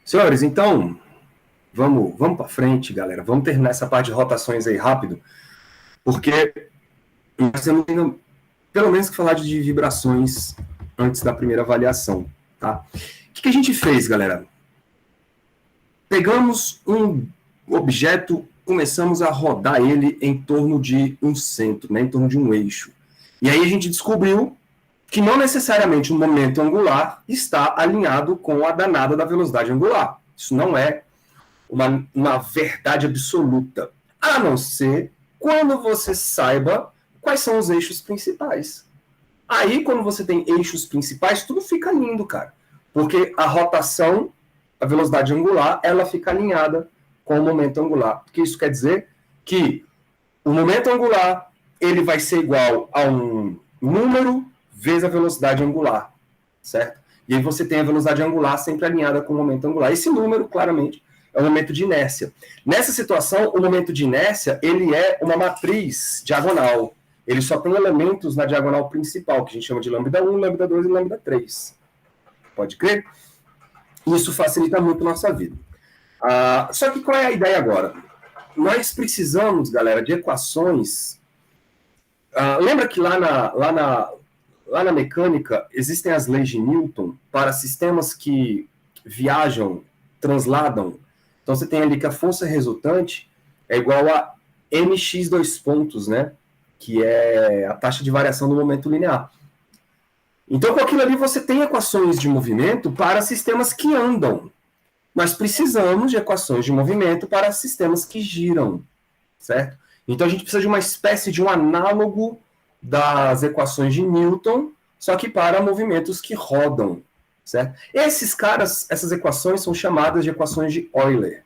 Senhores, então, vamos para frente, galera. Vamos terminar essa parte de rotações aí rápido, porque nós temos ainda, pelo menos, que falar de vibrações antes da primeira avaliação, tá? O que a gente fez, galera? Pegamos um objeto, começamos a rodar ele em torno de um centro, né, em torno de um eixo. E aí a gente descobriu que não necessariamente o momento angular está alinhado com a danada da velocidade angular. Isso não é uma verdade absoluta, a não ser quando você saiba quais são os eixos principais. Aí, quando você tem eixos principais, tudo fica lindo, cara. Porque a rotação, a velocidade angular, ela fica alinhada com o momento angular. O que isso quer dizer? Que o momento angular ele vai ser igual a um número vezes a velocidade angular, certo? E aí você tem a velocidade angular sempre alinhada com o momento angular. Esse número, claramente, é o momento de inércia. Nessa situação, o momento de inércia ele é uma matriz diagonal. Ele só tem elementos na diagonal principal, que a gente chama de lambda 1, lambda 2 e lambda 3. Pode crer? Isso facilita muito a nossa vida. Só que qual é a ideia agora? Nós precisamos, galera, de equações. Lembra que lá na mecânica existem as leis de Newton para sistemas que viajam, transladam. Então você tem ali que a força resultante é igual a mx dois pontos, né? Que é a taxa de variação do momento linear. Então, com aquilo ali, você tem equações de movimento para sistemas que andam. Nós precisamos de equações de movimento para sistemas que giram, certo? Então, a gente precisa de uma espécie de um análogo das equações de Newton, só que para movimentos que rodam, certo? Essas equações são chamadas de equações de Euler,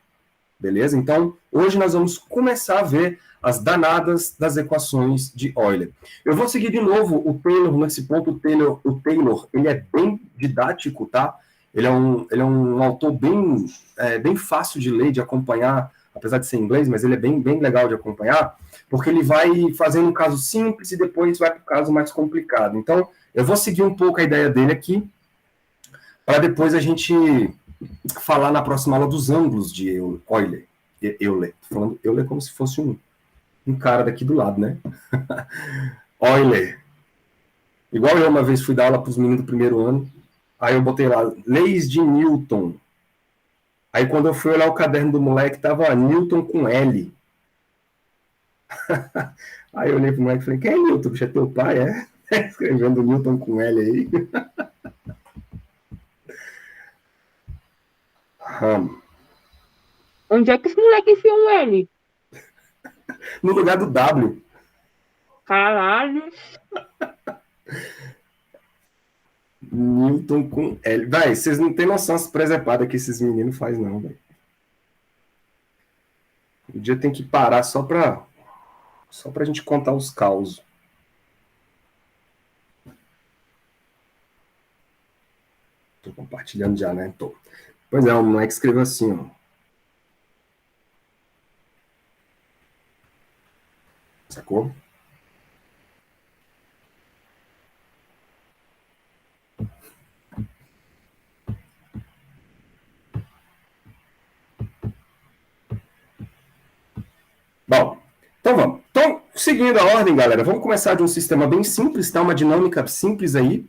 beleza? Então, hoje nós vamos começar a ver as danadas das equações de Euler. Eu vou seguir de novo o Taylor nesse ponto. O Taylor ele é bem didático, tá? Ele é um autor bem fácil de ler, de acompanhar, apesar de ser em inglês, mas ele é bem legal de acompanhar, porque ele vai fazendo um caso simples e depois vai para o caso mais complicado. Então, eu vou seguir um pouco a ideia dele aqui, para depois a gente falar na próxima aula dos ângulos de Euler. Tô falando Euler como se fosse um cara daqui do lado, né? Euler. Igual eu uma vez fui dar aula para os meninos do primeiro ano, aí eu botei lá, leis de Newton. Aí quando eu fui olhar o caderno do moleque, tava Newton com L. Aí eu olhei pro moleque e falei, quem é Newton? Bicho, é teu pai, é? Escrevendo Newton com L aí. Onde é que esse moleque enfiou um L? No lugar do W. Caralho. Newton com L. Vai, vocês não têm noção das presepadas que esses meninos fazem, não, velho. Um dia tem que parar só pra gente contar os causos. Tô compartilhando já, né? Tô. Pois é, o moleque escreveu assim, ó. Sacou? Bom, então vamos. Então, seguindo a ordem, galera, vamos começar de um sistema bem simples, tá? Uma dinâmica simples aí.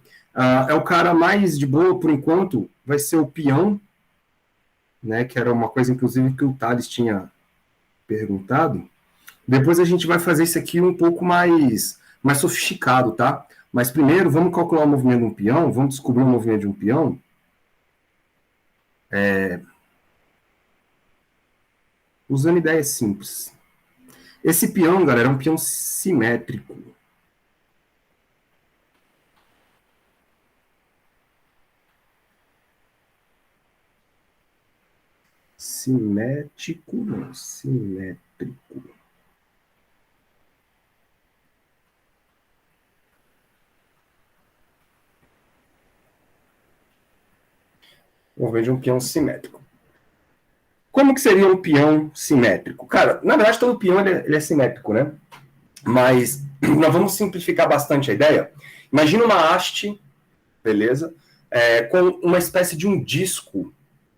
É o cara mais de boa, por enquanto, vai ser o peão, né? Que era uma coisa, inclusive, que o Thales tinha perguntado. Depois a gente vai fazer isso aqui um pouco mais sofisticado, tá? Mas primeiro, vamos calcular o movimento de um peão, vamos descobrir o movimento de um peão. Usando ideias simples. Esse peão, galera, é um peão simétrico. Simétrico, não, simétrico. Vamos ver de um peão simétrico. Como que seria um peão simétrico? Cara, na verdade, todo peão ele é simétrico, né? Mas nós vamos simplificar bastante a ideia. Imagina uma haste, beleza? com uma espécie de um disco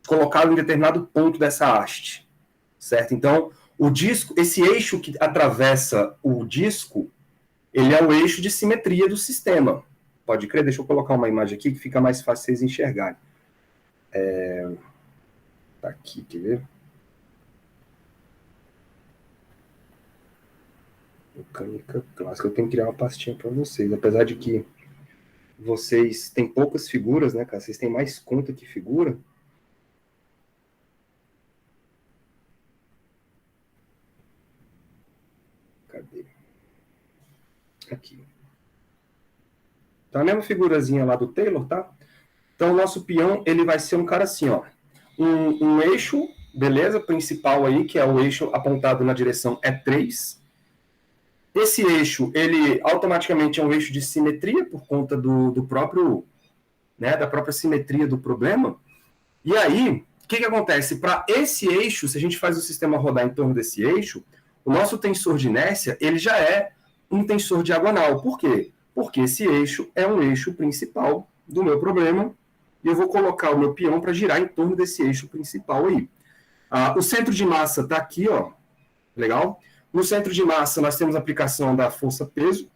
colocado em determinado ponto dessa haste, certo? Então, o disco, esse eixo que atravessa o disco, ele é o eixo de simetria do sistema. Pode crer? Deixa eu colocar uma imagem aqui que fica mais fácil vocês enxergarem. Tá aqui, quer ver? Mecânica clássica. Eu tenho que criar uma pastinha para vocês, apesar de que vocês têm poucas figuras, né, cara? Vocês têm mais conta que figura. Cadê? Aqui. Tá a mesma figurazinha lá do Taylor, tá? Então, o nosso peão, ele vai ser um cara assim, ó. Um eixo, beleza? Principal aí, que é o eixo apontado na direção E3. Esse eixo, ele automaticamente é um eixo de simetria, por conta do próprio, né, da própria simetria do problema. E aí, o que acontece? Para esse eixo, se a gente faz o sistema rodar em torno desse eixo, o nosso tensor de inércia, ele já é um tensor diagonal. Por quê? Porque esse eixo é um eixo principal do meu problema, e eu vou colocar o meu peão para girar em torno desse eixo principal aí. O centro de massa está aqui, ó. Legal? No centro de massa, nós temos a aplicação da força-peso,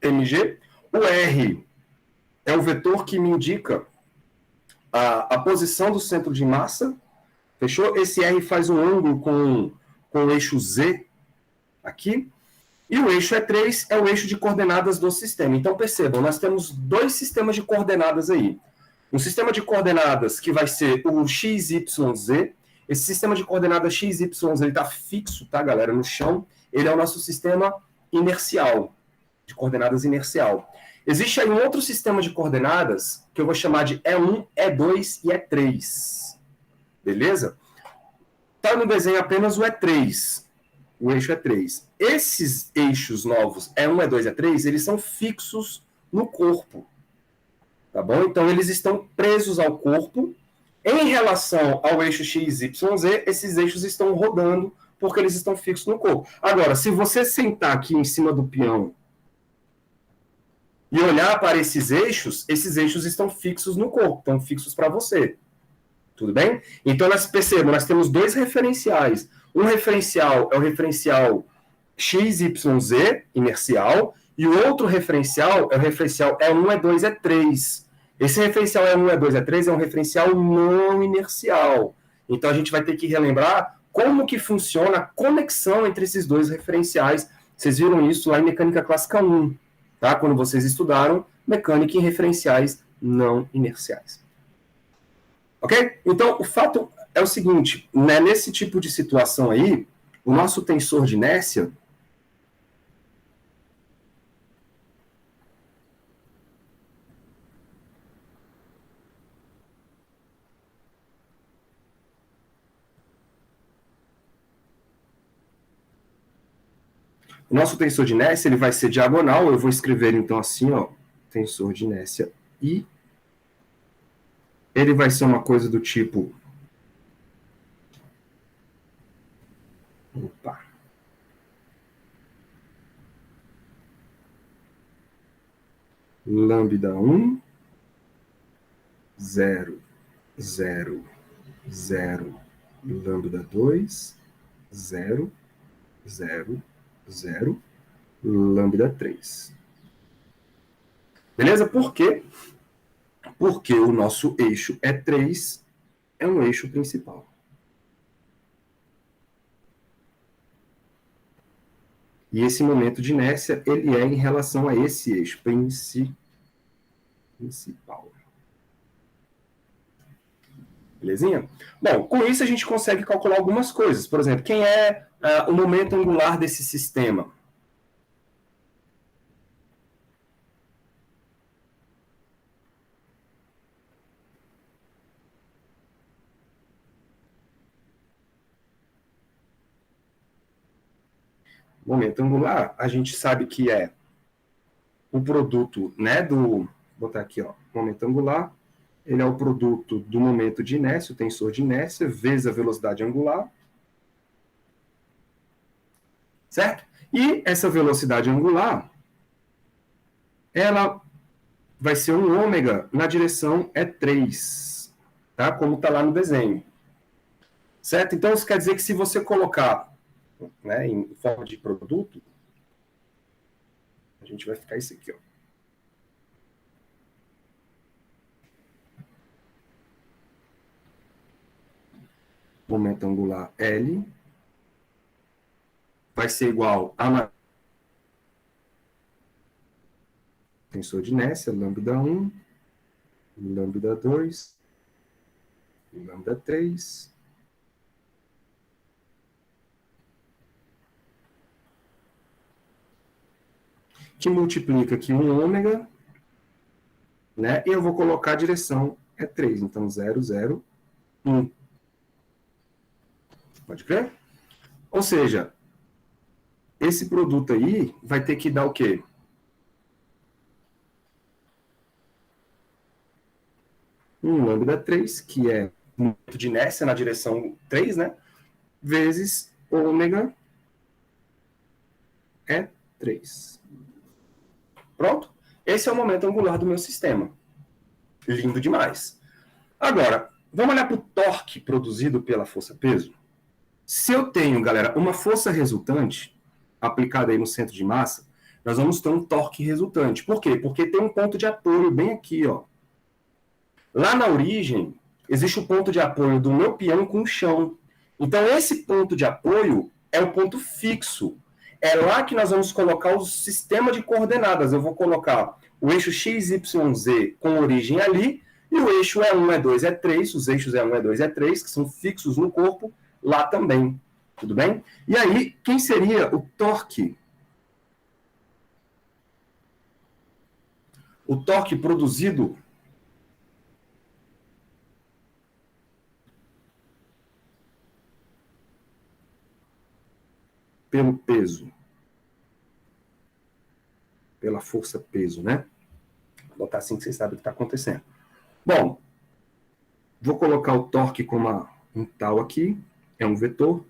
mg. O R é o vetor que me indica a posição do centro de massa. Fechou? Esse R faz um ângulo com o eixo Z aqui. E o eixo E3 é o eixo de coordenadas do sistema. Então, percebam, nós temos dois sistemas de coordenadas aí. Um sistema de coordenadas que vai ser o XYZ. Esse sistema de coordenadas XYZ está fixo, tá, galera, no chão. Ele é o nosso sistema inercial, de coordenadas inercial. Existe aí um outro sistema de coordenadas que eu vou chamar de E1, E2 e E3. Beleza? Está no desenho apenas o E3, o eixo E3. Esses eixos novos, E1, E2 e E3, eles são fixos no corpo. Tá bom? Então, eles estão presos ao corpo. Em relação ao eixo XYZ, esses eixos estão rodando porque eles estão fixos no corpo. Agora, se você sentar aqui em cima do peão e olhar para esses eixos estão fixos no corpo, estão fixos para você. Tudo bem? Então, nós percebemos, nós temos dois referenciais. Um referencial é o referencial XYZ, inercial, e o outro referencial é o referencial E1, E2, E3. Esse referencial E1, E2, E3 é um referencial não inercial. Então, a gente vai ter que relembrar como que funciona a conexão entre esses dois referenciais. Vocês viram isso lá em Mecânica Clássica 1, tá? Quando vocês estudaram mecânica em referenciais não inerciais. Ok? Então, o fato é o seguinte, né, nesse tipo de situação aí, o nosso tensor de inércia ele vai ser diagonal, eu vou escrever então assim, ó, tensor de inércia I, ele vai ser uma coisa do tipo, opa, lambda 1, 0, 0, 0, lambda 2, 0, 0, 0, lambda 3. Beleza? Por quê? Porque o nosso eixo E3 é um eixo principal. E esse momento de inércia, ele é em relação a esse eixo principal. Belezinha? Bom, com isso a gente consegue calcular algumas coisas. Por exemplo, quem é o momento angular desse sistema? Momento angular, a gente sabe que é o produto, né, vou botar aqui, ó, momento angular, ele é o produto do momento de inércia, o tensor de inércia, vezes a velocidade angular, certo? E essa velocidade angular, ela vai ser um ômega na direção E3, tá? Como está lá no desenho. Certo? Então, isso quer dizer que se você colocar, né, em forma de produto, a gente vai ficar isso aqui, ó. Momento angular L vai ser igual a tensor de inércia, lambda 1, lambda 2, lambda 3, que multiplica aqui um ômega, né? E eu vou colocar a direção é 3, então 0, 0, 1. Pode crer? Ou seja, esse produto aí vai ter que dar o quê? Um lambda 3, que é momento de inércia na direção 3, né? Vezes ômega é 3. Pronto? Esse é o momento angular do meu sistema. Lindo demais. Agora, vamos olhar para o torque produzido pela força-peso? Se eu tenho, galera, uma força resultante aplicada aí no centro de massa, nós vamos ter um torque resultante. Por quê? Porque tem um ponto de apoio bem aqui, ó. Lá na origem, existe o ponto de apoio do meu peão com o chão. Então, esse ponto de apoio é o ponto fixo. É lá que nós vamos colocar o sistema de coordenadas. Eu vou colocar o eixo x, y, z com origem ali, e o eixo E1, E2, E3, os eixos E1, E2, E3, que são fixos no corpo, lá também. Tudo bem? E aí, quem seria o torque? O torque produzido pelo peso. Pela força-peso, né? Vou botar assim que vocês sabem o que está acontecendo. Bom, vou colocar o torque como um tal aqui, é um vetor.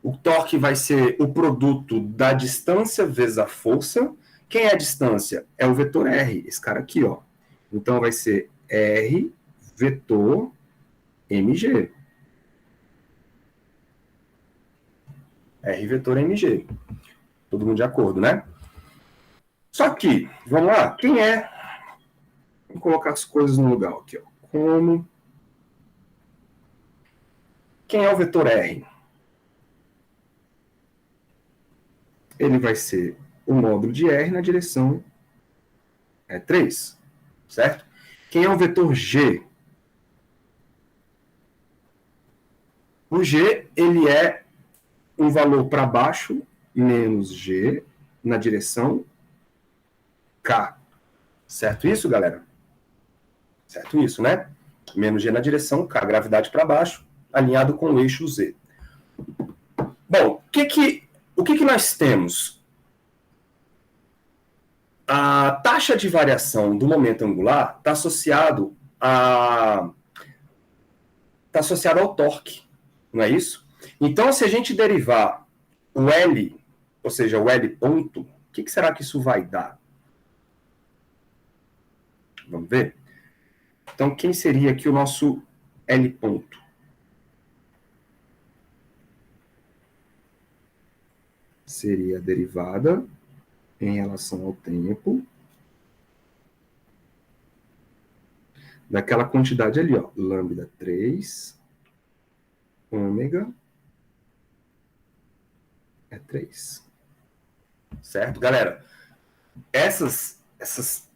O torque vai ser o produto da distância vezes a força. Quem é a distância? É o vetor R, esse cara aqui, ó. Então vai ser R vetor mg. R vetor mg. Todo mundo de acordo, né? Só que, vamos lá, quem é? Vamos colocar as coisas no lugar aqui, ó. Como? Quem é o vetor R? Ele vai ser o módulo de R na direção 3, certo? Quem é o vetor G? O G, ele é um valor para baixo menos G na direção K. Certo isso, galera? Certo isso, né? Menos G na direção K, gravidade para baixo, alinhado com o eixo Z. Bom, o que nós temos? A taxa de variação do momento angular está associado ao torque, não é isso? Então, se a gente derivar o L, ou seja, o L ponto, o que será que isso vai dar? Vamos ver? Então, quem seria aqui o nosso L ponto? Seria a derivada em relação ao tempo daquela quantidade ali, ó, lambda 3, ômega é 3. Certo, galera? Essas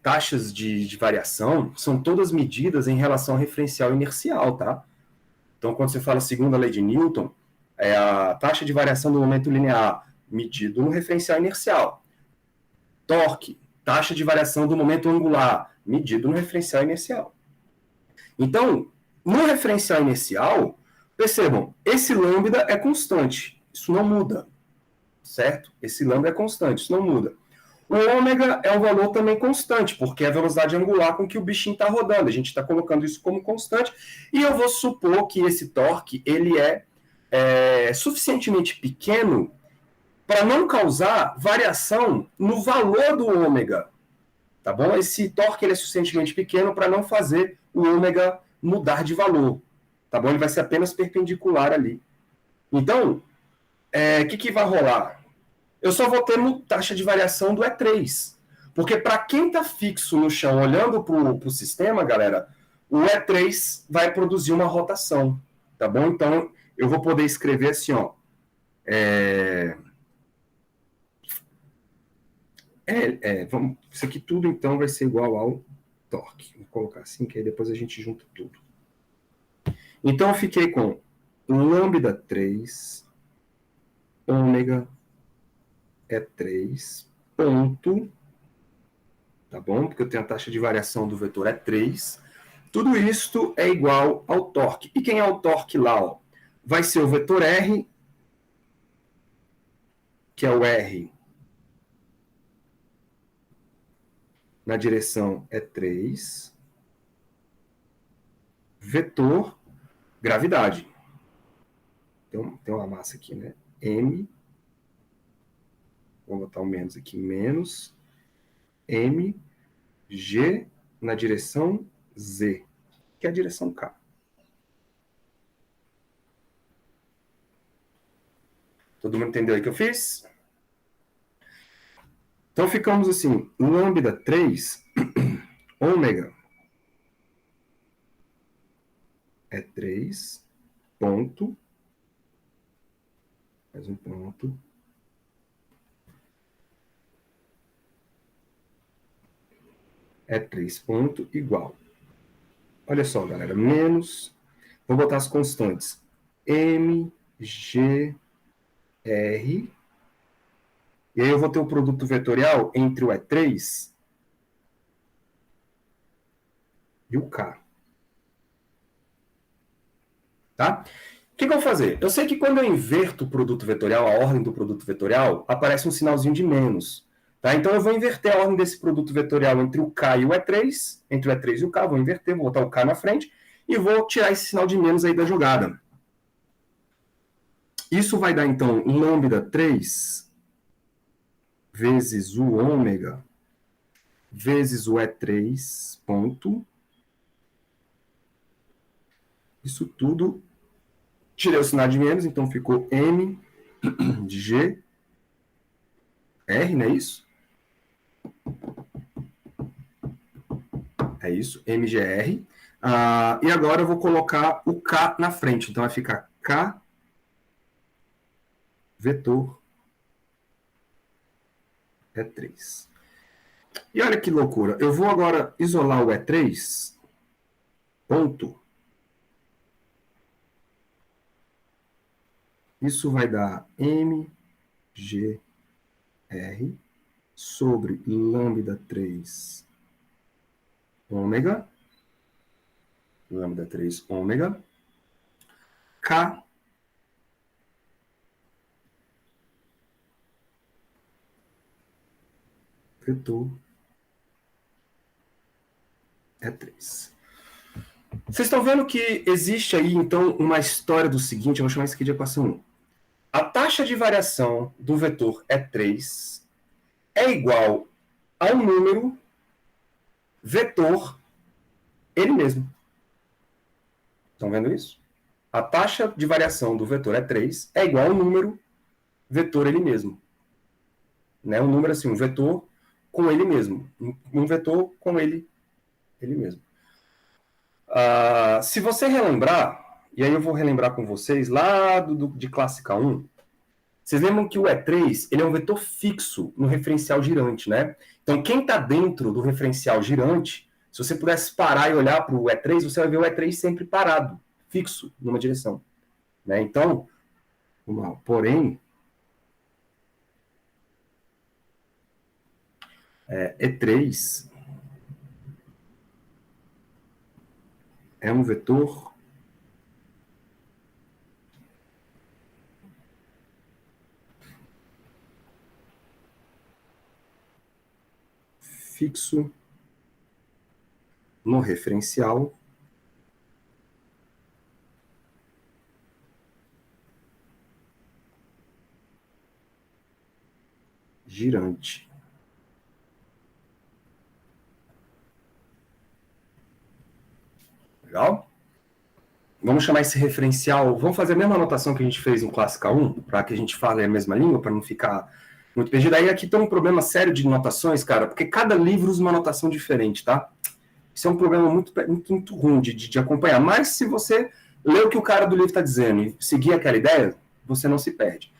taxas de variação são todas medidas em relação ao referencial inercial, tá? Então, quando você fala segunda lei de Newton, é a taxa de variação do momento linear medido no referencial inercial. Torque, taxa de variação do momento angular, medido no referencial inercial. Então, no referencial inercial, percebam, esse lambda é constante, isso não muda, certo? Esse lambda é constante, isso não muda. O ômega é um valor também constante, porque é a velocidade angular com que o bichinho está rodando. A gente está colocando isso como constante. E eu vou supor que esse torque ele é suficientemente pequeno para não causar variação no valor do ômega. tá bom? Esse torque ele é suficientemente pequeno para não fazer o ômega mudar de valor, tá bom? Ele vai ser apenas perpendicular ali. Então, o que vai rolar? Eu só vou ter taxa de variação do E3. Porque para quem está fixo no chão, olhando para o sistema, galera, o E3 vai produzir uma rotação, tá bom? Então, eu vou poder escrever assim, ó. Isso aqui tudo, então, vai ser igual ao torque. Vou colocar assim, que aí depois a gente junta tudo. Então, eu fiquei com lambda 3, ômega E3, ponto, tá bom? Porque eu tenho a taxa de variação do vetor E3. Tudo isto é igual ao torque. E quem é o torque lá? Ó? Vai ser o vetor R, que é o R na direção E3, vetor gravidade. Então, tem uma massa aqui, né? M, vou botar o menos aqui, menos M, G na direção Z, que é a direção K. Todo mundo entendeu aí o que eu fiz? Então, ficamos assim, lambda 3, ômega é 3, ponto, mais um ponto, é 3 ponto igual. Olha só, galera, menos, vou botar as constantes, M, G, R, e aí eu vou ter o produto vetorial entre o E3 e o K. Tá? O que eu vou fazer? Eu sei que quando eu inverto o produto vetorial, a ordem do produto vetorial, aparece um sinalzinho de menos. Tá? Então eu vou inverter a ordem desse produto vetorial entre o K e o E3, entre o E3 e o K, vou inverter, vou botar o K na frente, e vou tirar esse sinal de menos aí da jogada. Isso vai dar, então, lambda 3 vezes o ômega vezes o E3, ponto. Isso tudo, tirei o sinal de menos, então ficou M de G, R, não é isso? É isso, MGR. E agora eu vou colocar o K na frente. Então vai ficar K vetor E3. E olha que loucura. Eu vou agora isolar o E3, ponto. Isso vai dar MGR sobre lambda 3 ômega. Lambda 3 ômega. K vetor E3. Vocês estão vendo que existe aí, então, uma história do seguinte, eu vou chamar isso aqui de equação 1. A taxa de variação do vetor E3 é igual ao número vetor ele mesmo. Estão vendo isso? A taxa de variação do vetor E3 é igual ao número vetor ele mesmo. Né? Um número assim, um vetor com ele mesmo. Um vetor com ele mesmo. Se você relembrar, e aí eu vou relembrar com vocês lá de clássica 1, vocês lembram que o E3 ele é um vetor fixo no referencial girante, né? Então, quem está dentro do referencial girante, se você pudesse parar e olhar para o E3, você vai ver o E3 sempre parado, fixo, numa direção. Né? Então, vamos lá. Porém, E3 é um vetor fixo no referencial girante. Legal? Vamos chamar esse referencial, vamos fazer a mesma anotação que a gente fez em Clássica 1, para que a gente fale a mesma língua, para não ficar muito perdido. Aí aqui tem um problema sério de notações, cara, porque cada livro usa uma anotação diferente, tá? Isso é um problema muito ruim de acompanhar. Mas se você ler o que o cara do livro está dizendo e seguir aquela ideia, você não se perde.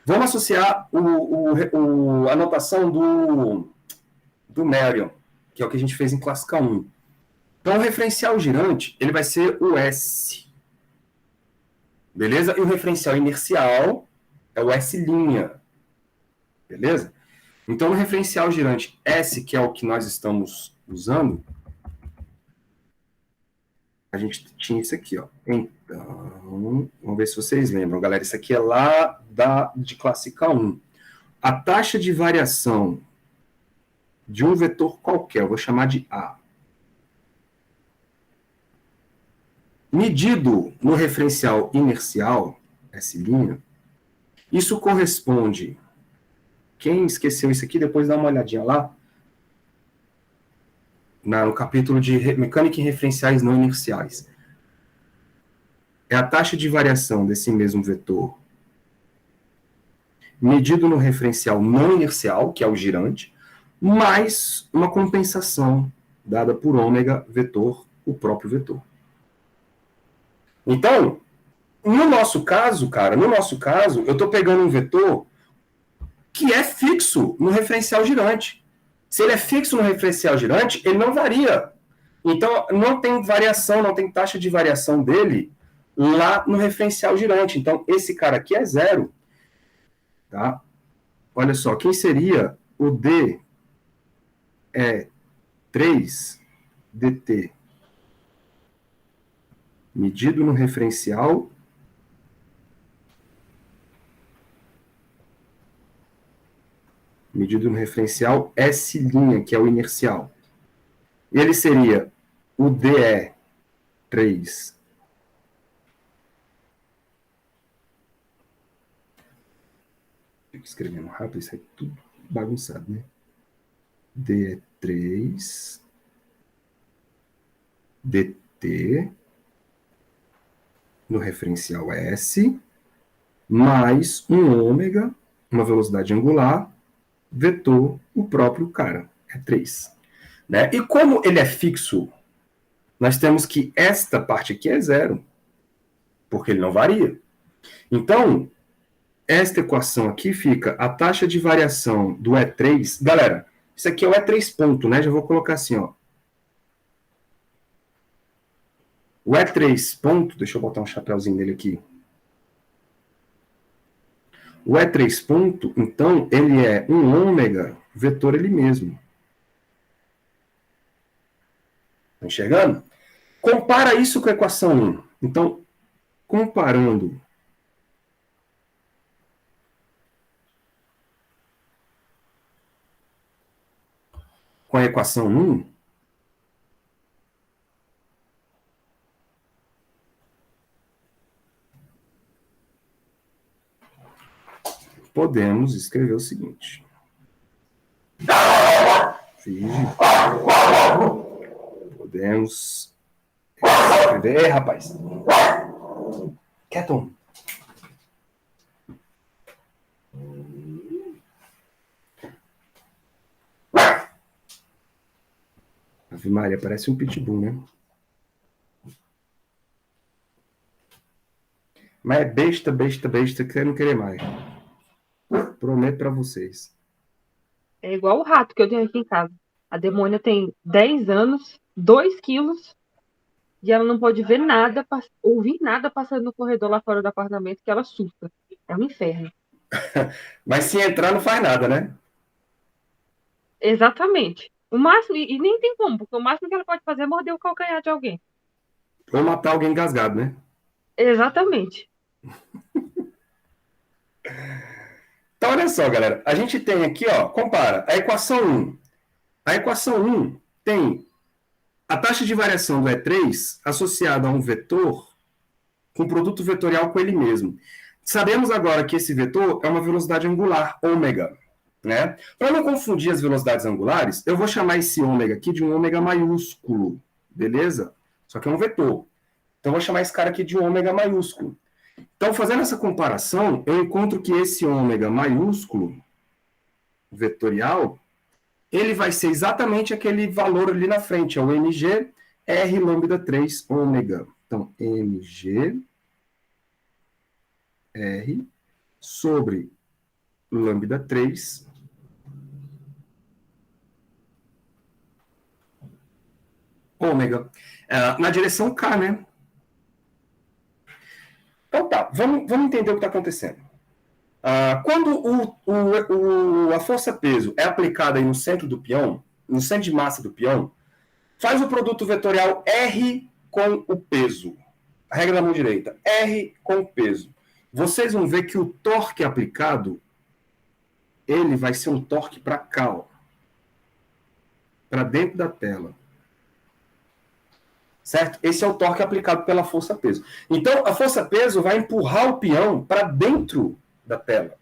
Vamos associar a anotação do Marion, que é o que a gente fez em Clássica 1. Então, o referencial girante, ele vai ser o S. Beleza? E o referencial inercial é o S'. Beleza? Então, no referencial girante S, que é o que nós estamos usando, a gente tinha isso aqui, ó. Então, vamos ver se vocês lembram, galera. Isso aqui é lá de Clássica 1. A taxa de variação de um vetor qualquer, eu vou chamar de A, medido no referencial inercial, S', isso corresponde... Quem esqueceu isso aqui, depois dá uma olhadinha lá, no capítulo de mecânica em referenciais não inerciais. É a taxa de variação desse mesmo vetor medido no referencial não inercial, que é o girante, mais uma compensação dada por ômega vetor, o próprio vetor. Então, no nosso caso, cara, eu estou pegando um vetor que é fixo no referencial girante. Se ele é fixo no referencial girante, ele não varia. Então, não tem variação, não tem taxa de variação dele lá no referencial girante. Então, esse cara aqui é zero. Tá? Olha só, quem seria o D é 3 dt medido no referencial S', que é o inercial. Ele seria o DE3 escrevendo rápido, isso é tudo bagunçado, né? DE3 dt no referencial S mais um ômega, uma velocidade angular, vetor, o próprio cara, é 3. Né? E como ele é fixo, nós temos que esta parte aqui é zero, porque ele não varia. Então, esta equação aqui fica a taxa de variação do E3. Galera, isso aqui é o E3 ponto, né? Já vou colocar assim, ó. O E3 ponto, deixa eu botar um chapéuzinho dele aqui. O E3 ponto, então, ele é um ômega vetor ele mesmo. Tá enxergando? Compara isso com a equação 1. Então, comparando com a equação 1, podemos escrever o seguinte. Podemos escrever... Ei, rapaz! Quieto! Ave Maria, parece um pitbull, né? Mas é besta, que eu não querer mais. Prometo pra vocês. É igual o rato que eu tenho aqui em casa. A demônia tem 10 anos, 2 quilos, e ela não pode ver nada, ouvir nada passando no corredor lá fora do apartamento, que ela surta. É um inferno. Mas se entrar, não faz nada, né? Exatamente. O máximo, e nem tem como, porque o máximo que ela pode fazer é morder o calcanhar de alguém. Ou matar alguém engasgado, né? Exatamente. Então, olha só, galera. A gente tem aqui, ó, compara a equação 1. A equação 1 tem a taxa de variação do E3 associada a um vetor com produto vetorial com ele mesmo. Sabemos agora que esse vetor é uma velocidade angular, ômega. Né? Para não confundir as velocidades angulares, eu vou chamar esse ômega aqui de um ômega maiúsculo. Beleza? Só que é um vetor. Então, eu vou chamar esse cara aqui de ômega maiúsculo. Então, fazendo essa comparação, eu encontro que esse ômega maiúsculo, vetorial, ele vai ser exatamente aquele valor ali na frente, é o mg R lambda 3 ômega. Então, mg R sobre lambda 3 ômega. Na direção K, né? Então tá, vamos entender o que está acontecendo. Quando a força-peso é aplicada aí no centro do peão, no centro de massa do peão, faz o produto vetorial R com o peso. A regra da mão direita, R com o peso. Vocês vão ver que o torque aplicado, ele vai ser um torque para cá, para dentro da tela. Certo? Esse é o torque aplicado pela força-peso. Então, a força-peso vai empurrar o peão para dentro da tela.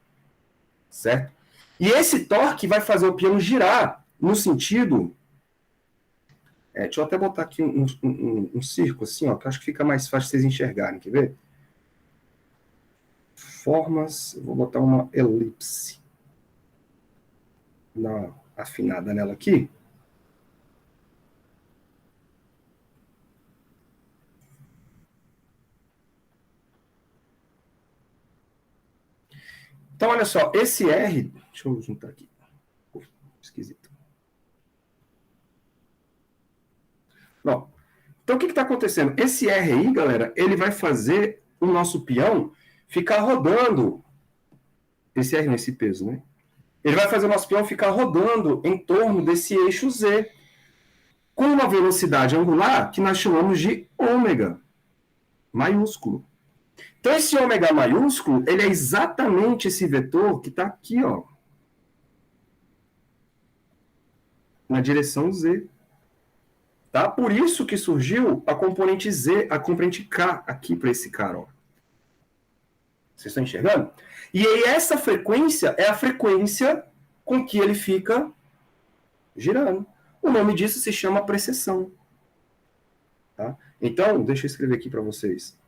Certo? E esse torque vai fazer o peão girar no sentido... deixa eu até botar aqui um círculo assim, ó, que eu acho que fica mais fácil vocês enxergarem. Quer ver? Formas... Eu vou botar uma elipse. Dar uma afinada nela aqui. Então, olha só, esse R... Deixa eu juntar aqui. Esquisito. Bom, então o que está acontecendo? Esse R aí, galera, ele vai fazer o nosso peão ficar rodando. Esse R nesse peso, né? Ele vai fazer o nosso peão ficar rodando em torno desse eixo Z, com uma velocidade angular que nós chamamos de ômega maiúsculo. Então, esse ômega maiúsculo, ele é exatamente esse vetor que está aqui, ó, na direção Z. Tá? Por isso que surgiu a componente Z, a componente K aqui para esse cara. Ó. Vocês estão enxergando? E aí essa frequência é a frequência com que ele fica girando. O nome disso se chama precessão. Tá? Então, deixa eu escrever aqui para vocês.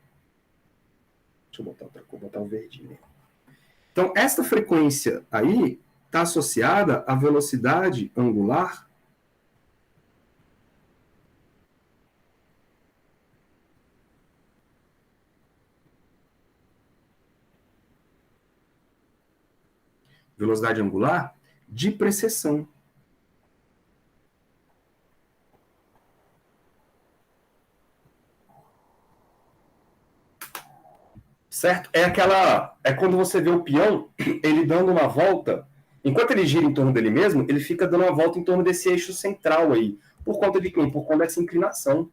Deixa eu botar outra cor, botar o verdinho. Então, esta frequência aí está associada à velocidade angular de precessão. Certo? É quando você vê o peão, ele dando uma volta, enquanto ele gira em torno dele mesmo, ele fica dando uma volta em torno desse eixo central aí. Por conta de quem? Por conta dessa inclinação.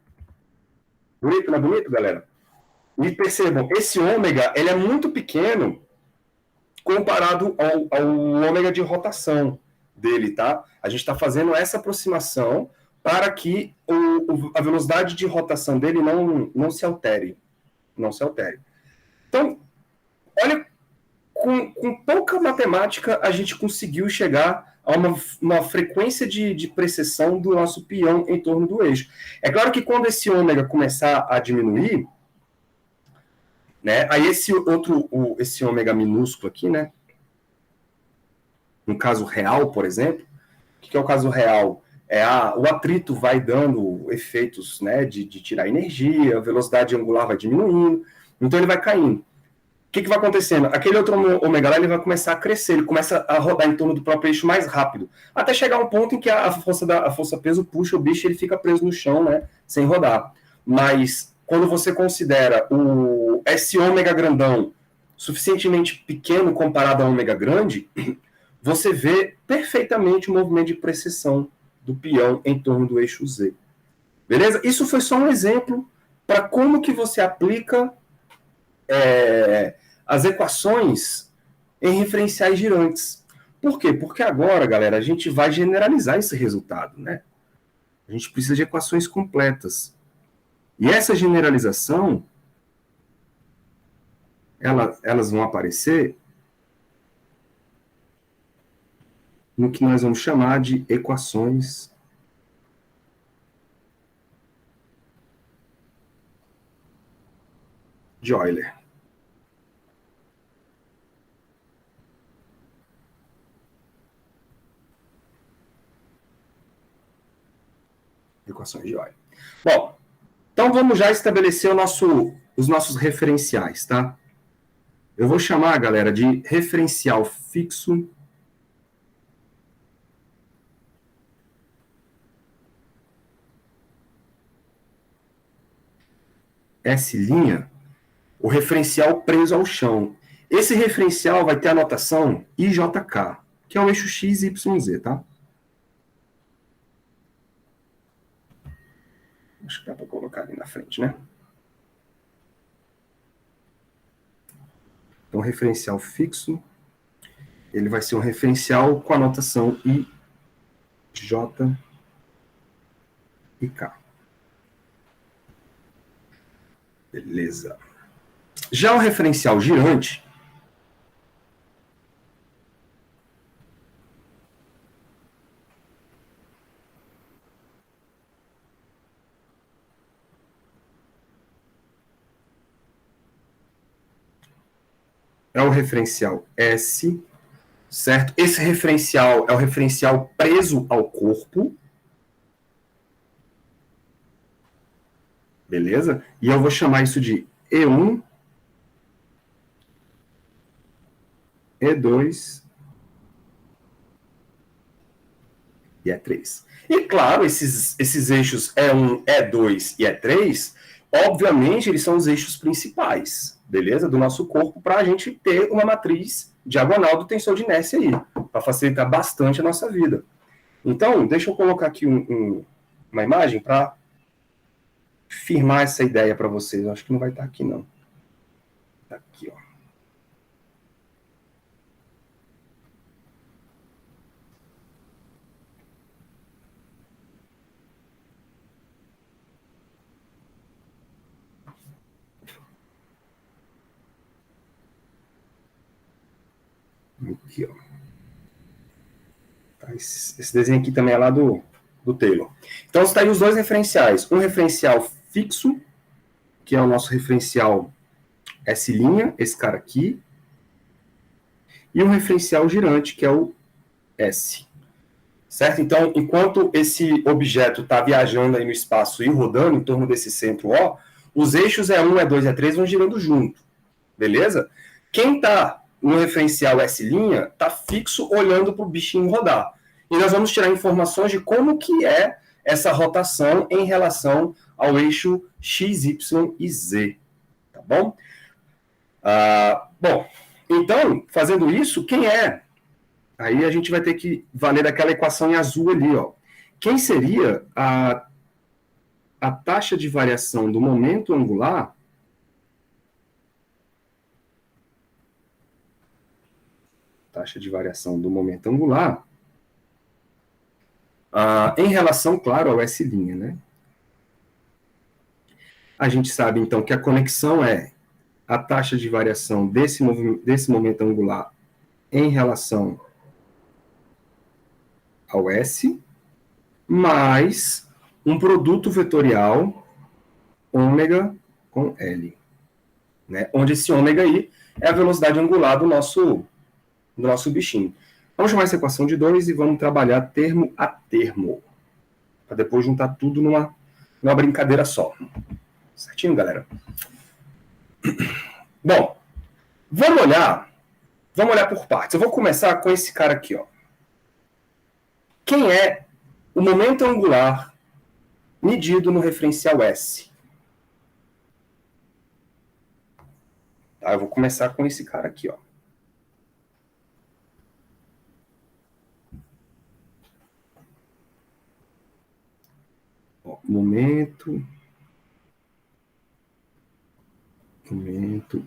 Bonito, não é bonito, galera? E percebam, esse ômega, ele é muito pequeno comparado ao ômega de rotação dele, tá? A gente está fazendo essa aproximação para que a velocidade de rotação dele não se altere. Não se altere. Então, olha, com pouca matemática, a gente conseguiu chegar a uma frequência de precessão do nosso peão em torno do eixo. É claro que quando esse ômega começar a diminuir, né, aí esse ômega minúsculo aqui, né, no caso real, por exemplo, o que é o caso real? O atrito vai dando efeitos, né, de tirar energia, a velocidade angular vai diminuindo, então ele vai caindo. O que vai acontecendo? Aquele outro ômega lá, ele vai começar a crescer, ele começa a rodar em torno do próprio eixo mais rápido, até chegar a um ponto em que a força-peso puxa o bicho e ele fica preso no chão, né, sem rodar. Mas quando você considera esse ômega grandão suficientemente pequeno comparado ao ômega grande, você vê perfeitamente o movimento de precessão do peão em torno do eixo Z. Beleza? Isso foi só um exemplo para como que você aplica as equações em referenciais girantes. Por quê? Porque agora, galera, a gente vai generalizar esse resultado, né? A gente precisa de equações completas. E essa generalização, elas vão aparecer no que nós vamos chamar de equações de Euler. Equações de Euler. Bom, então vamos já estabelecer os nossos referenciais, tá? Eu vou chamar, galera, de referencial fixo S', o referencial preso ao chão. Esse referencial vai ter a notação IJK, que é o eixo X, Y, Z, tá? Acho que dá para colocar ali na frente, né? Então, referencial fixo, ele vai ser um referencial com a notação I, J e K. Beleza. Já o referencial girante, é o referencial S, certo? Esse referencial é o referencial preso ao corpo, beleza? E eu vou chamar isso de E1, E2 e E3. E claro, esses eixos E1, E2 e E3, obviamente, eles são os eixos principais, beleza? Do nosso corpo, para a gente ter uma matriz diagonal do tensor de inércia aí, para facilitar bastante a nossa vida. Então, deixa eu colocar aqui uma imagem para firmar essa ideia para vocês. Eu acho que não vai estar aqui, não. Está aqui, ó. Aqui, ó. Tá, esse desenho aqui também é lá do Taylor. Então, está aí os dois referenciais. Um referencial fixo, que é o nosso referencial S', esse cara aqui, e um referencial girante, que é o S. Certo? Então, enquanto esse objeto está viajando aí no espaço e rodando em torno desse centro O, os eixos E1, E2 e E3 vão girando junto. Beleza? Quem está no referencial S' está fixo olhando para o bichinho rodar. E nós vamos tirar informações de como que é essa rotação em relação ao eixo X, Y e Z. Tá bom? Bom, então, fazendo isso, quem é? Aí a gente vai ter que valer aquela equação em azul ali, ó. Quem seria a taxa de variação do momento angular em relação, claro, ao S', né? A gente sabe, então, que a conexão é a taxa de variação desse momento angular em relação ao S, mais um produto vetorial ômega com L, né? Onde esse ômega aí é a velocidade angular do nosso bichinho. Vamos chamar essa equação de 2 e vamos trabalhar termo a termo, para depois juntar tudo numa brincadeira só. Certinho, galera? Bom, vamos olhar por partes. Eu vou começar com esse cara aqui, ó. Quem é o momento angular medido no referencial S? Tá, eu vou começar com esse cara aqui, ó. Momento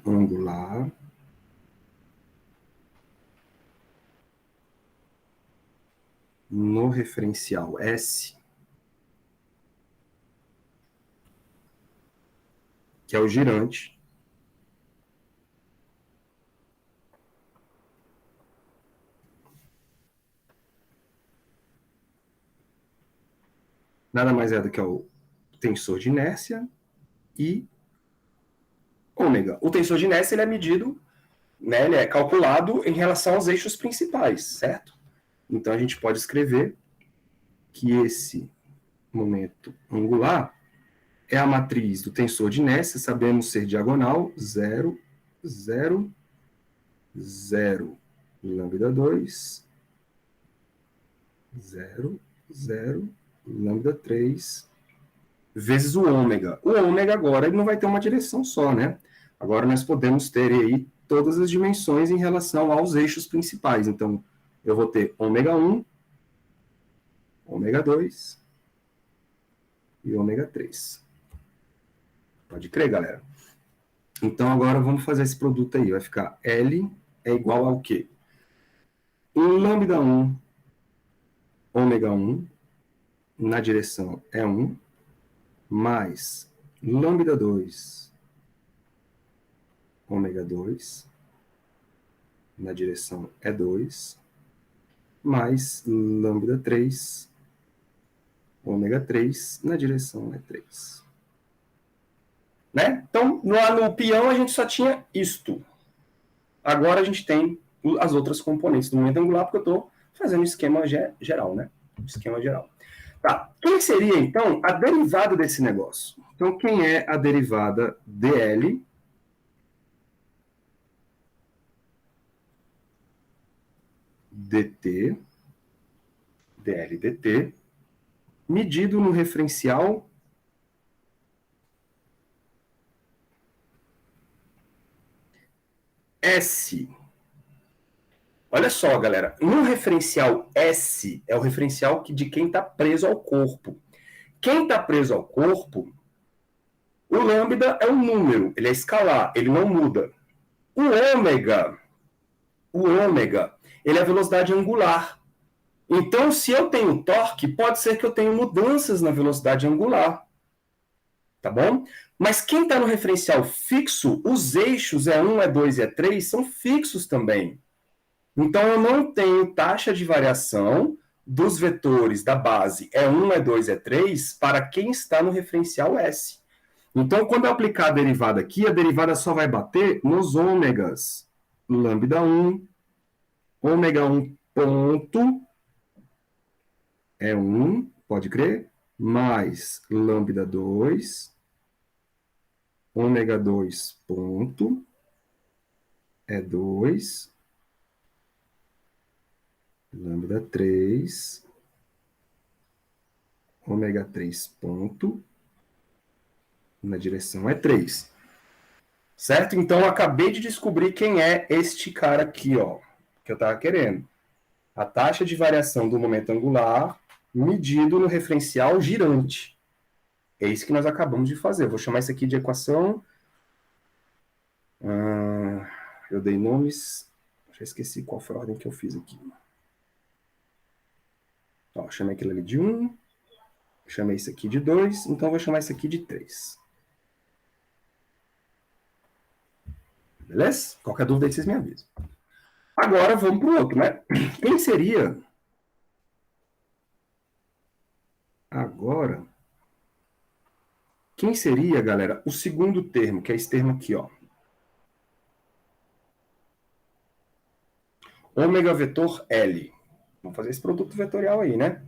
angular no referencial S, que é o girante, nada mais é do que o tensor de inércia e ômega. O tensor de Ness ele é medido, né, ele é calculado em relação aos eixos principais, certo? Então a gente pode escrever que esse momento angular é a matriz do tensor de Ness, sabemos ser diagonal, 0, 0, 0, lambda 2, 0, 0, lambda 3, vezes o ômega. O ômega agora ele não vai ter uma direção só, né? Agora nós podemos ter aí todas as dimensões em relação aos eixos principais. Então, eu vou ter ômega 1, ômega 2 e ômega 3. Pode crer, galera. Então, agora vamos fazer esse produto aí. Vai ficar L é igual ao quê? Lambda 1, ômega 1, na direção é 1, mais lambda 2, ômega 2, na direção é 2, mais lambda 3, ômega 3, na direção é 3. Né? Então, no peão a gente só tinha isto. Agora a gente tem as outras componentes do momento angular, porque eu estou fazendo um esquema geral, né? Esquema geral. Tá. Quem seria, então, a derivada desse negócio? Então, quem é a derivada dl dt, dl dt, medido no referencial S. Olha só, galera, no referencial S é o referencial de quem está preso ao corpo. Quem está preso ao corpo, o lambda é um número, ele é escalar, ele não muda. O ômega, ele é a velocidade angular. Então, se eu tenho torque, pode ser que eu tenha mudanças na velocidade angular. Tá bom? Mas quem está no referencial fixo, os eixos E1, E2 e E3 são fixos também. Então, eu não tenho taxa de variação dos vetores da base E1, E2 e E3 para quem está no referencial S. Então, quando eu aplicar a derivada aqui, a derivada só vai bater nos ômegas. Lambda 1, ômega 1 ponto, é 1, pode crer, mais lambda 2, ômega 2 ponto, é 2, lambda 3, ômega 3 ponto, na direção é 3. Certo? Então, eu acabei de descobrir quem é este cara aqui, ó, que eu estava querendo. A taxa de variação do momento angular medido no referencial girante. É isso que nós acabamos de fazer. Eu vou chamar isso aqui de equação. Eu dei nomes. Já esqueci qual foi a ordem que eu fiz aqui. Ó, chamei aquilo ali de 1. Chamei isso aqui de 2. Então, eu vou chamar isso aqui de 3. Beleza? Qualquer dúvida aí, vocês me avisam. Agora, vamos para o outro, né? Quem seria... Agora... Quem seria, galera, o segundo termo, que é esse termo aqui, ó. Ômega vetor L. Vamos fazer esse produto vetorial aí, né?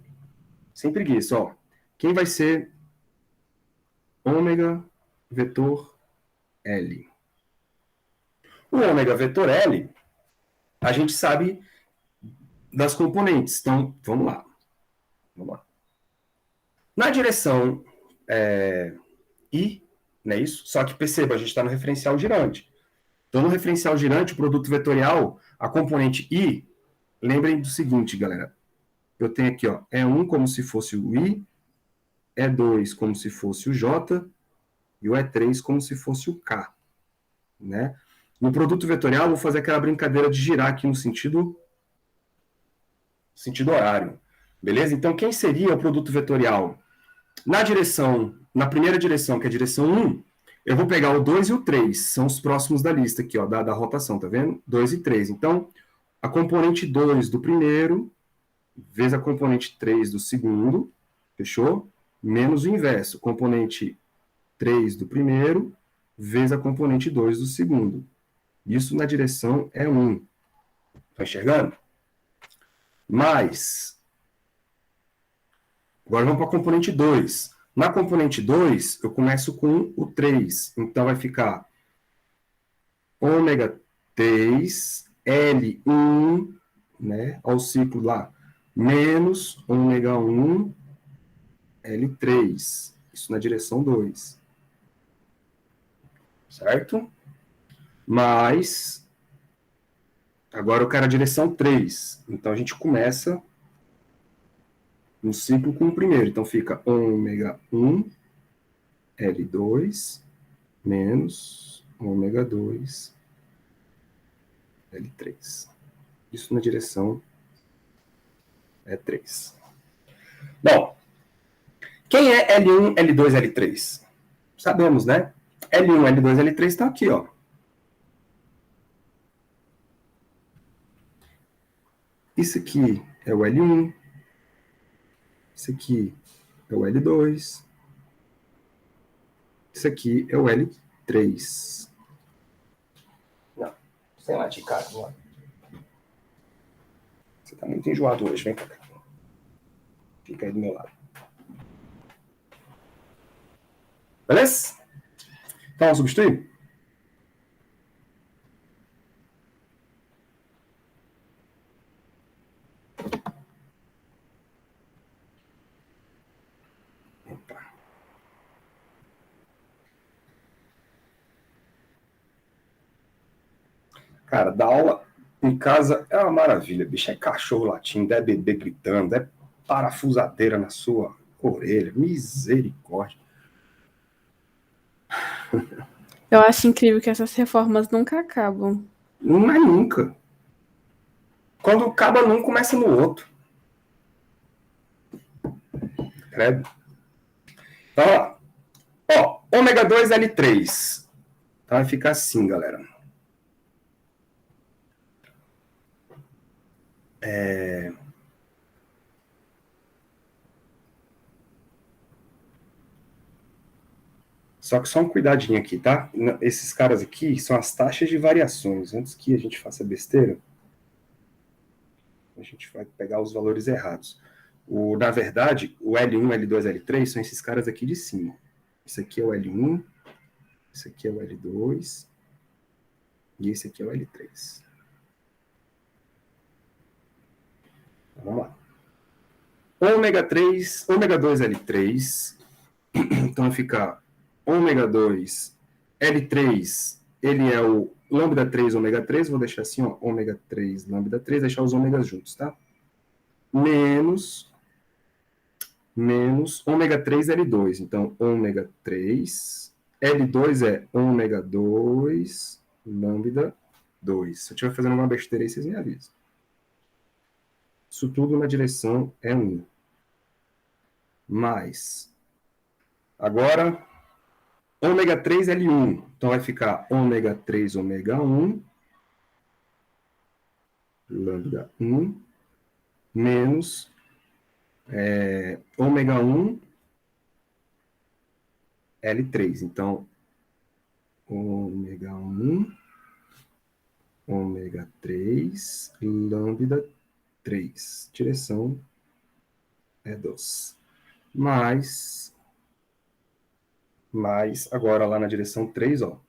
Sem preguiça, ó. Quem vai ser ômega vetor L? O ômega vetor L, a gente sabe das componentes. Então, vamos lá. Vamos lá. Na direção I, não é isso? Só que perceba, a gente está no referencial girante. Então, no referencial girante, o produto vetorial, a componente I, lembrem do seguinte, galera. Eu tenho aqui, ó, E1 como se fosse o I, E2 como se fosse o J, e o E3 como se fosse o K. Né? No produto vetorial, vou fazer aquela brincadeira de girar aqui no sentido horário. Beleza? Então, quem seria o produto vetorial? Na primeira direção, que é a direção 1, eu vou pegar o 2 e o 3, são os próximos da lista aqui, ó, da rotação, tá vendo? 2 e 3. Então, a componente 2 do primeiro, vezes a componente 3 do segundo, fechou? Menos o inverso, componente 3 do primeiro, vezes a componente 2 do segundo. Isso na direção é 1. Está enxergando? Mais. Agora vamos para a componente 2. Na componente 2, eu começo com o 3. Então vai ficar ômega 3, L1, né, ao ciclo lá, menos ômega 1, L3. Isso na direção 2. Certo? Mais. Agora eu quero a direção 3. Então a gente começa um ciclo com o primeiro. Então fica ômega 1, L2, menos ômega 2, L3. Isso na direção é 3. Bom, quem é L1, L2, L3? Sabemos, né? L1, L2, L3 está aqui, ó. Isso aqui é o L1. Isso aqui é o L2. Isso aqui é o L3. Não, sei lá, de cara, vamos lá. Você tá muito enjoado hoje, vem pra cá. Fica aí do meu lado. Beleza? Então, vamos substituir? Opa. Cara, dar aula em casa é uma maravilha, bicho. É cachorro latindo, é bebê gritando, é parafusadeira na sua orelha. Misericórdia. Eu acho incrível que essas reformas nunca acabam. Não é nunca. Quando acaba num, começa no outro. Credo. Então, ó, ômega 2 L3. Então vai ficar assim, galera. Só que só um cuidadinho aqui, tá? Esses caras aqui são as taxas de variações. Antes que a gente faça besteira, a gente vai pegar os valores errados. Na verdade, o L1, L2, L3 são esses caras aqui de cima. Esse aqui é o L1, esse aqui é o L2 e esse aqui é o L3. Então, vamos lá. Ômega 3, ômega 2, L3. Então vai ficar ômega 2, L3, ele é o lambda 3, ômega 3, vou deixar assim, ó, ômega 3, lambda 3, deixar os ômegas juntos, tá? Menos ômega 3, L2. Então, ômega 3, L2 é ômega 2, lambda 2. Se eu estiver fazendo uma besteira aí, vocês me avisam. Isso tudo na direção é 1. Mais. Agora, ômega 3, L1. Então, vai ficar ômega 3, ômega 1, lambda 1, menos ômega 1, L3. Então, ômega 1, ômega 3, lambda 3. Direção é 2. Mais, agora lá na direção 3, ó.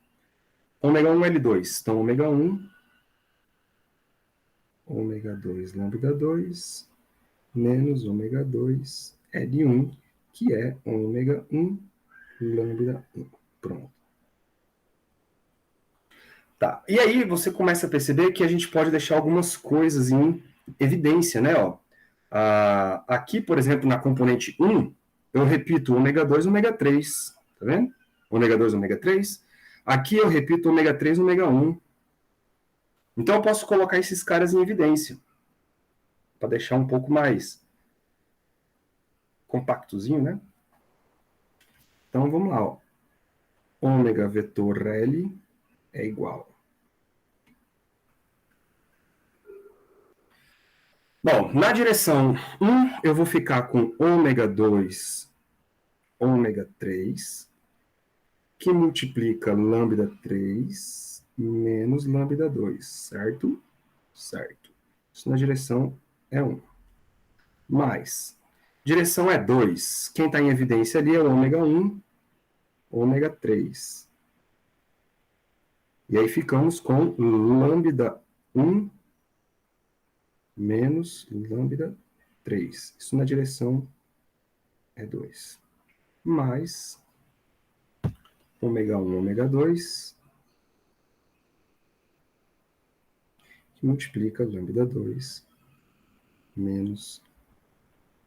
Ômega 1, L2. Então, ômega 1, ômega 2, lambda 2, menos ômega 2, L1, que é ômega 1, lambda 1. Pronto. Tá. E aí você começa a perceber que a gente pode deixar algumas coisas em evidência, né? Ó. Aqui, por exemplo, na componente 1, eu repito ômega 2, ômega 3. Tá vendo? Ômega 2, ômega 3. Aqui eu repito ômega 3, ômega 1. Então eu posso colocar esses caras em evidência. Para deixar um pouco mais compactozinho, né? Então vamos lá, ó. Ômega vetor L é igual. Bom, na direção 1, eu vou ficar com ômega 2, ômega 3, que multiplica lambda 3 menos lambda 2, certo? Certo. Isso na direção é 1. Mais, direção é 2. Quem está em evidência ali é o ômega 1, ômega 3. E aí ficamos com lambda 1 menos lambda 3. Isso na direção é 2. Mais ômega 1, ômega 2, que multiplica lambda 2 menos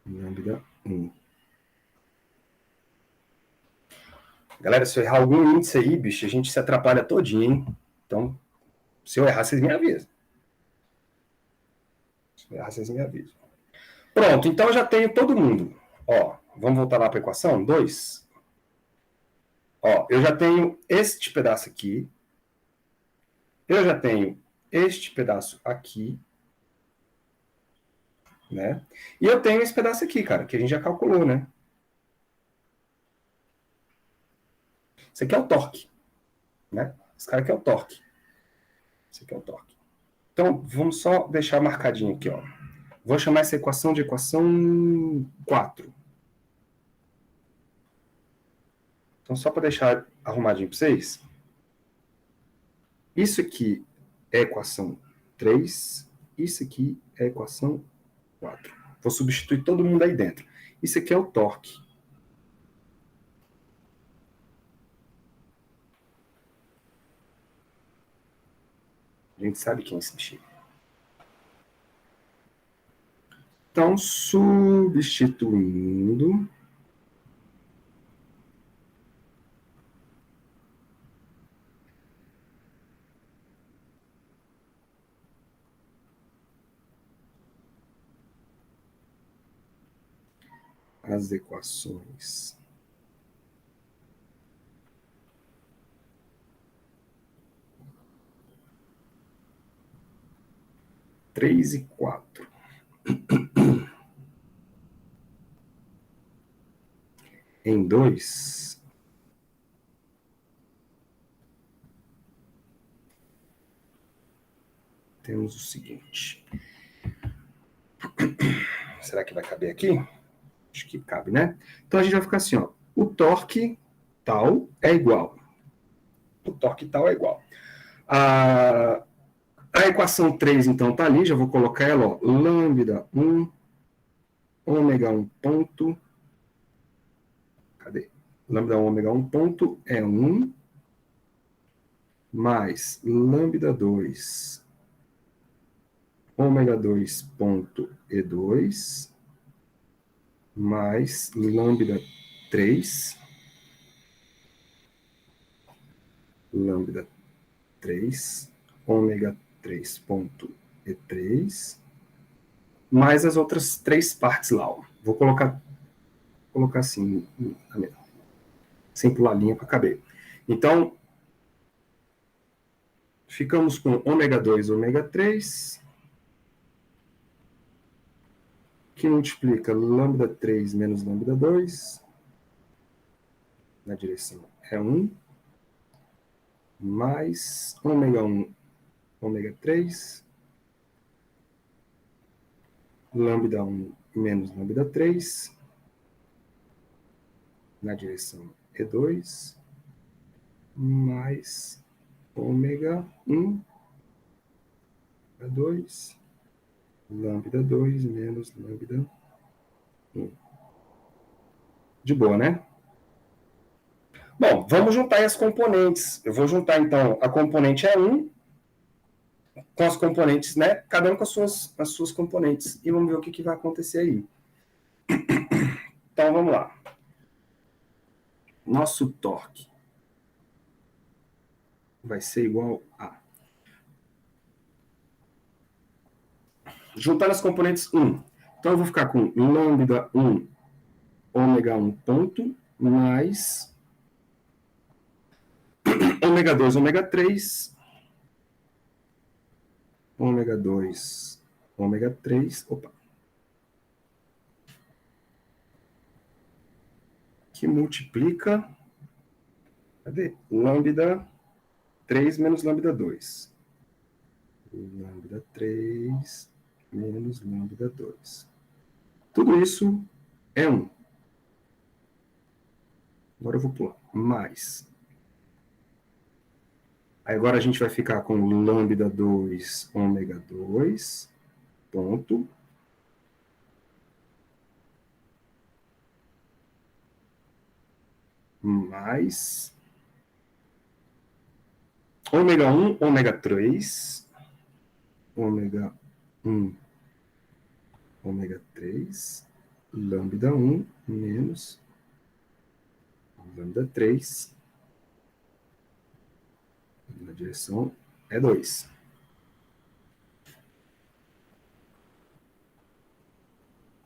lambda 1. Galera, se eu errar algum índice aí, bicho, a gente se atrapalha todinho, hein? Então, se eu errar, vocês me avisam. Se eu errar, vocês me avisam. Pronto, então eu já tenho todo mundo. Ó, vamos voltar lá para a equação? 2. Ó, eu já tenho este pedaço aqui. Eu já tenho este pedaço aqui. Né? E eu tenho esse pedaço aqui, cara, que a gente já calculou, né? Esse aqui é o torque. Né? Esse cara aqui é o torque. Esse aqui é o torque. Então, vamos só deixar marcadinho aqui, ó. Vou chamar essa equação de equação 4. Então, só para deixar arrumadinho para vocês. Isso aqui é equação 3. Isso aqui é equação 4. Vou substituir todo mundo aí dentro. Isso aqui é o torque. A gente sabe quem é esse bichinho. Então, substituindo. As equações. Três e 4. Em 2, temos o seguinte. Será que vai caber aqui? Acho que cabe, né? Então a gente vai ficar assim, ó. O torque tal é igual. O torque tal é igual. A equação 3, então, tá ali. Já vou colocar ela, ó. Lambda 1, ômega 1 ponto. Cadê? Lambda 1, ômega 1 ponto é 1. Mais lambda 2, ômega 2 ponto E2. Mais lambda 3, lambda 3, ômega 3 ponto E3, mais as outras três partes lá. Ó. Vou colocar assim, sem pular linha para caber. Então, ficamos com ômega 2, ômega 3, que multiplica lambda 3 menos lambda 2, na direção é 1, mais ômega 1, ômega 3, lambda 1 menos lambda 3, na direção E2, mais ômega 1, ômega 2, lambda 2 menos lambda 1. De boa, né? Bom, vamos juntar as componentes. Eu vou juntar, então, a componente E1 com as componentes, né? Cada um com as suas componentes. E vamos ver o que vai acontecer aí. Então, vamos lá. Nosso torque vai ser igual a... Juntando as componentes 1. Então, eu vou ficar com lambda 1, ômega 1 ponto, mais ômega 2, ômega 3, ômega 2, ômega 3, que multiplica Cadê? Lambda 3 menos lambda 2. Lambda 3 menos lambda 2. Tudo isso é 1. Agora eu vou pular. Mais. Aí agora a gente vai ficar com lambda 2, ômega 2, ponto. Mais ômega 1, ômega 3, ômega 1, ômega 3, lambda 1 menos lambda 3, na direção é 2.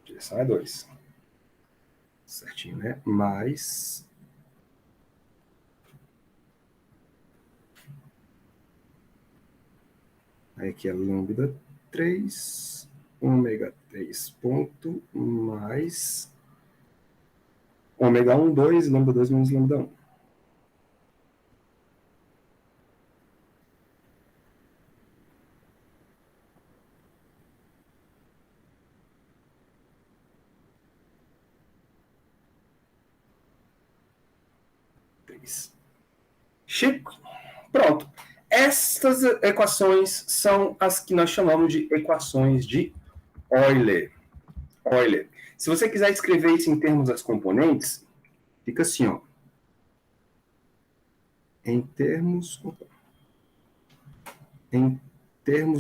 Direção é 2. Certinho, né? Mais aí aqui é lambda 3, ômega 3 ponto, mais ômega 1, 2, lambda 2 menos lambda 1. Chico. Pronto. Estas equações são as que nós chamamos de equações de Euler. Euler. Se você quiser escrever isso em termos das componentes, fica assim, ó. Em termos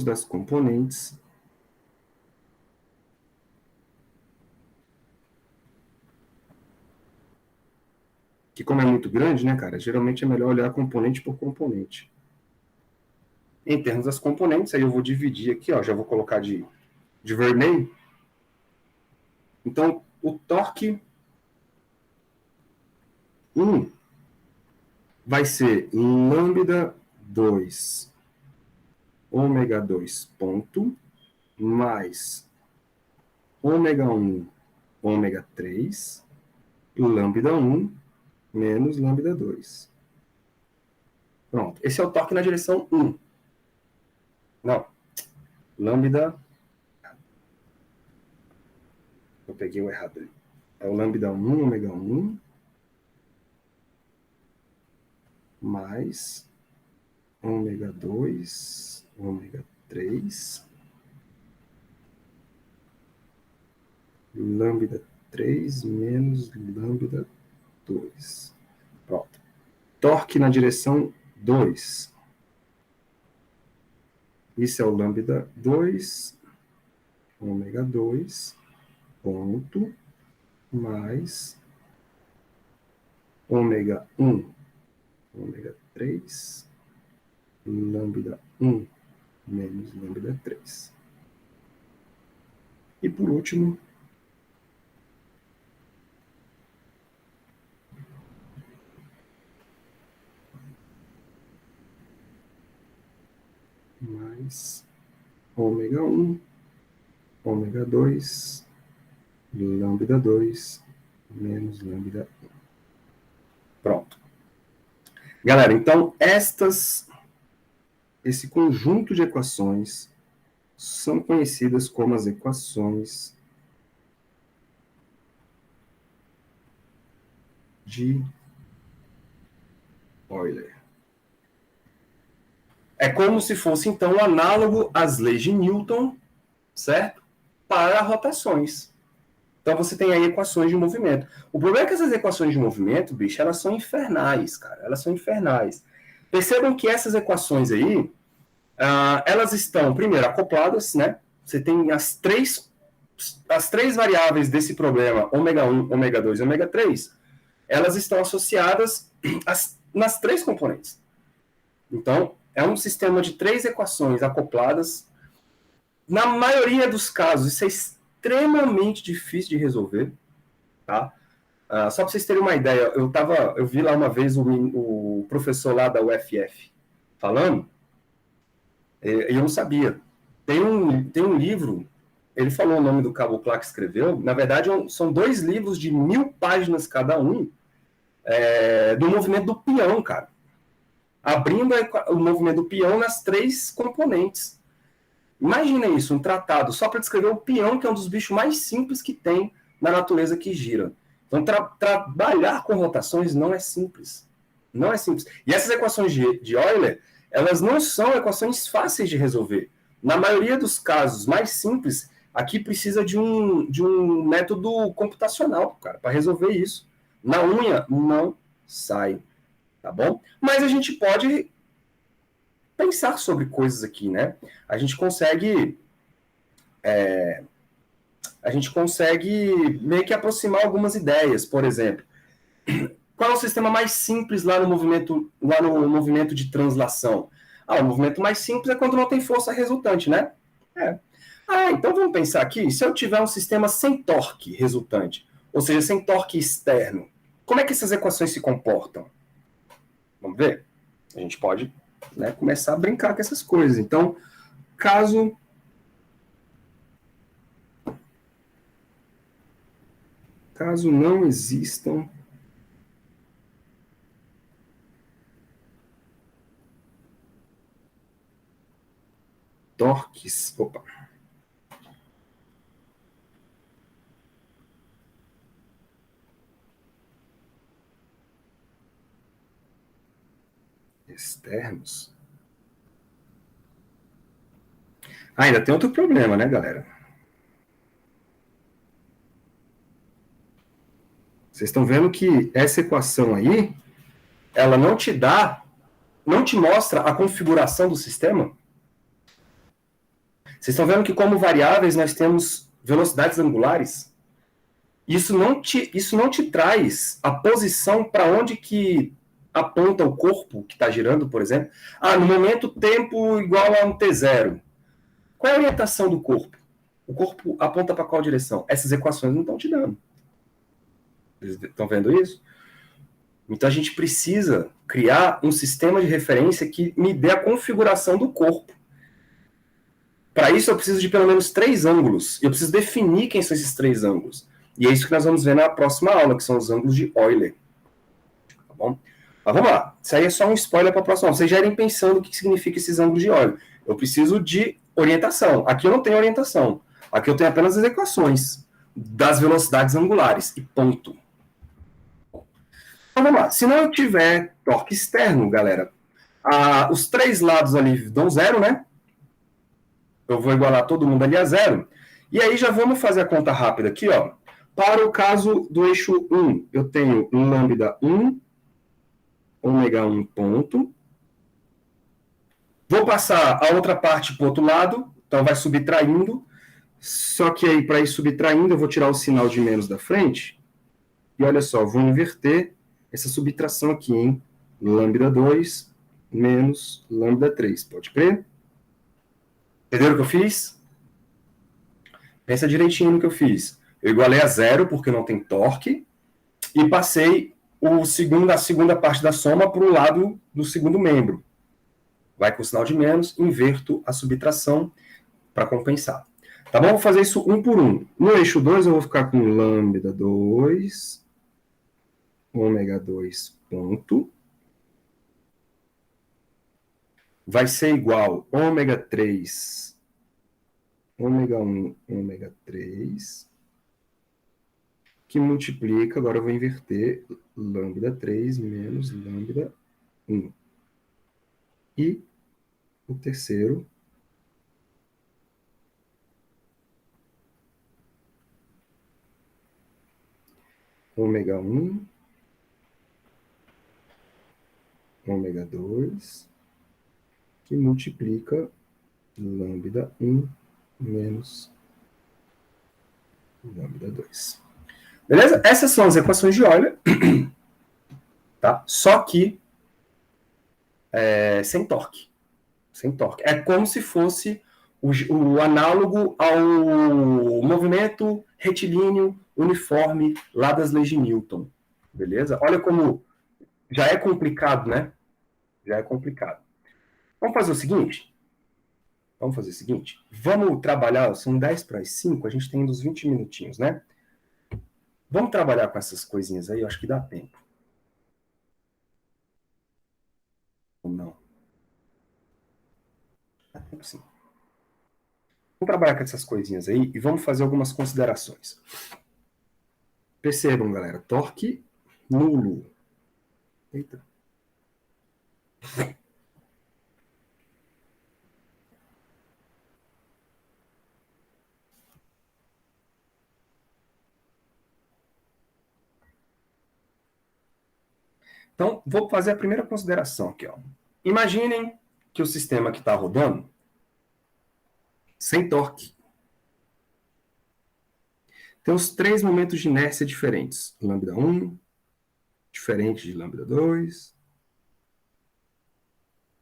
das componentes, que como é muito grande, né, cara, geralmente é melhor olhar componente por componente. Em termos das componentes, aí eu vou dividir aqui, ó, já vou colocar de vermelho. Então, o torque 1 vai ser lambda 2, ômega 2 ponto, mais ômega 1, ômega 3, lambda 1, menos lambda 2. Pronto. Esse é o torque na direção 1. Não. Lambda... Eu peguei o errado ali. É o lambda 1, ômega 1, mais ômega 2, ômega 3, lambda 3 menos lambda 2. Pronto. Torque na direção 2. Isso é o lambda 2, ômega 2, ponto, mais ômega 1, ômega 3, lambda 1 menos lambda 3. E por último, mais ômega 1, ômega 2, lambda 2, menos lambda 1. Pronto. Galera, então, esse conjunto de equações são conhecidas como as equações de Euler. É como se fosse, então, análogo às leis de Newton, certo? Para rotações. Então, você tem aí equações de movimento. O problema é que essas equações de movimento, bicho, elas são infernais, cara. Elas são infernais. Percebam que essas equações aí, elas estão, primeiro, acopladas, né? Você tem as três variáveis desse problema, ômega 1, ômega 2 e ômega 3, elas estão associadas nas três componentes. Então, é um sistema de três equações acopladas. Na maioria dos casos, isso é extremamente difícil de resolver, tá? Só para vocês terem uma ideia, eu vi lá uma vez o professor lá da UFF falando, e eu não sabia. Tem um livro, ele falou o nome do caboclo que escreveu, na verdade são 2 livros de 1000 páginas cada um, do movimento do peão, cara. Abrindo o movimento do peão nas 3 componentes. Imagina isso, um tratado só para descrever o peão, que é um dos bichos mais simples que tem na natureza que gira. Então, trabalhar com rotações não é simples. Não é simples. E essas equações de Euler, elas não são equações fáceis de resolver. Na maioria dos casos mais simples, aqui precisa de um método computacional, cara, para resolver isso. Na unha, não sai. Tá bom? Mas a gente pode pensar sobre coisas aqui, né? A gente consegue meio que aproximar algumas ideias. Por exemplo, qual é o sistema mais simples lá no movimento de translação? O movimento mais simples é quando não tem força resultante, né? Então vamos pensar aqui, se eu tiver um sistema sem torque resultante, ou seja, sem torque externo, como é que essas equações se comportam? Vamos ver? A gente pode, né, começar a brincar com essas coisas. Então, caso não existam torques, externos. Ainda tem outro problema, né, galera? Vocês estão vendo que essa equação aí, ela não te mostra a configuração do sistema? Vocês estão vendo que como variáveis nós temos velocidades angulares? Isso não te traz a posição para onde que aponta o corpo que está girando, por exemplo. No momento tempo igual a um T0. Qual é a orientação do corpo? O corpo aponta para qual direção? Essas equações não estão te dando. Vocês estão vendo isso? Então a gente precisa criar um sistema de referência que me dê a configuração do corpo. Para isso eu preciso de pelo menos 3 ângulos. E eu preciso definir quem são esses 3 ângulos. E é isso que nós vamos ver na próxima aula, que são os ângulos de Euler. Tá bom? Mas vamos lá. Isso aí é só um spoiler para a próxima aula. Vocês já irem pensando o que significa esses ângulos de Euler. Eu preciso de orientação. Aqui eu não tenho orientação. Aqui eu tenho apenas as equações das velocidades angulares. E ponto. Então vamos lá. Se não tiver torque externo, galera, os 3 lados ali dão 0, né? Eu vou igualar todo mundo ali a 0. E aí já vamos fazer a conta rápida aqui, ó. Para o caso do eixo 1, eu tenho lambda 1, ômega 1 ponto. Vou passar a outra parte para o outro lado, então vai subtraindo. Só que aí, para ir subtraindo, eu vou tirar o sinal de menos da frente. E olha só, vou inverter essa subtração aqui, hein? Lambda 2 menos lambda 3, pode crer? Entenderam o que eu fiz? Pensa direitinho no que eu fiz. Eu igualei a 0, porque não tem torque, e passei a segunda parte da soma para o lado do segundo membro. Vai com o sinal de menos, inverto a subtração para compensar. Tá bom? Vou fazer isso um por um. No eixo 2, eu vou ficar com lambda 2, ômega 2 ponto. Vai ser igual ômega 3, ômega 1, ômega 3, que multiplica, agora eu vou inverter, lambda 3 menos lambda 1. E o terceiro, ômega 1, ômega 2, que multiplica lambda 1 menos lambda 2. Beleza? Essas são as equações de Euler. Tá? Só que sem torque. Sem torque. É como se fosse o análogo ao movimento retilíneo uniforme lá das leis de Newton. Beleza? Olha como já é complicado, né? Já é complicado. Vamos fazer o seguinte? Vamos trabalhar, são 10 para as 5, a gente tem uns 20 minutinhos, né? Vamos trabalhar com essas coisinhas aí, eu acho que dá tempo. Assim. Vamos trabalhar com essas coisinhas aí e vamos fazer algumas considerações. Percebam, galera, torque nulo. Eita. Então, vou fazer a primeira consideração aqui. Ó. Imaginem que o sistema que está rodando sem torque. Tem os 3 momentos de inércia diferentes. Lambda 1, diferente de lambda 2,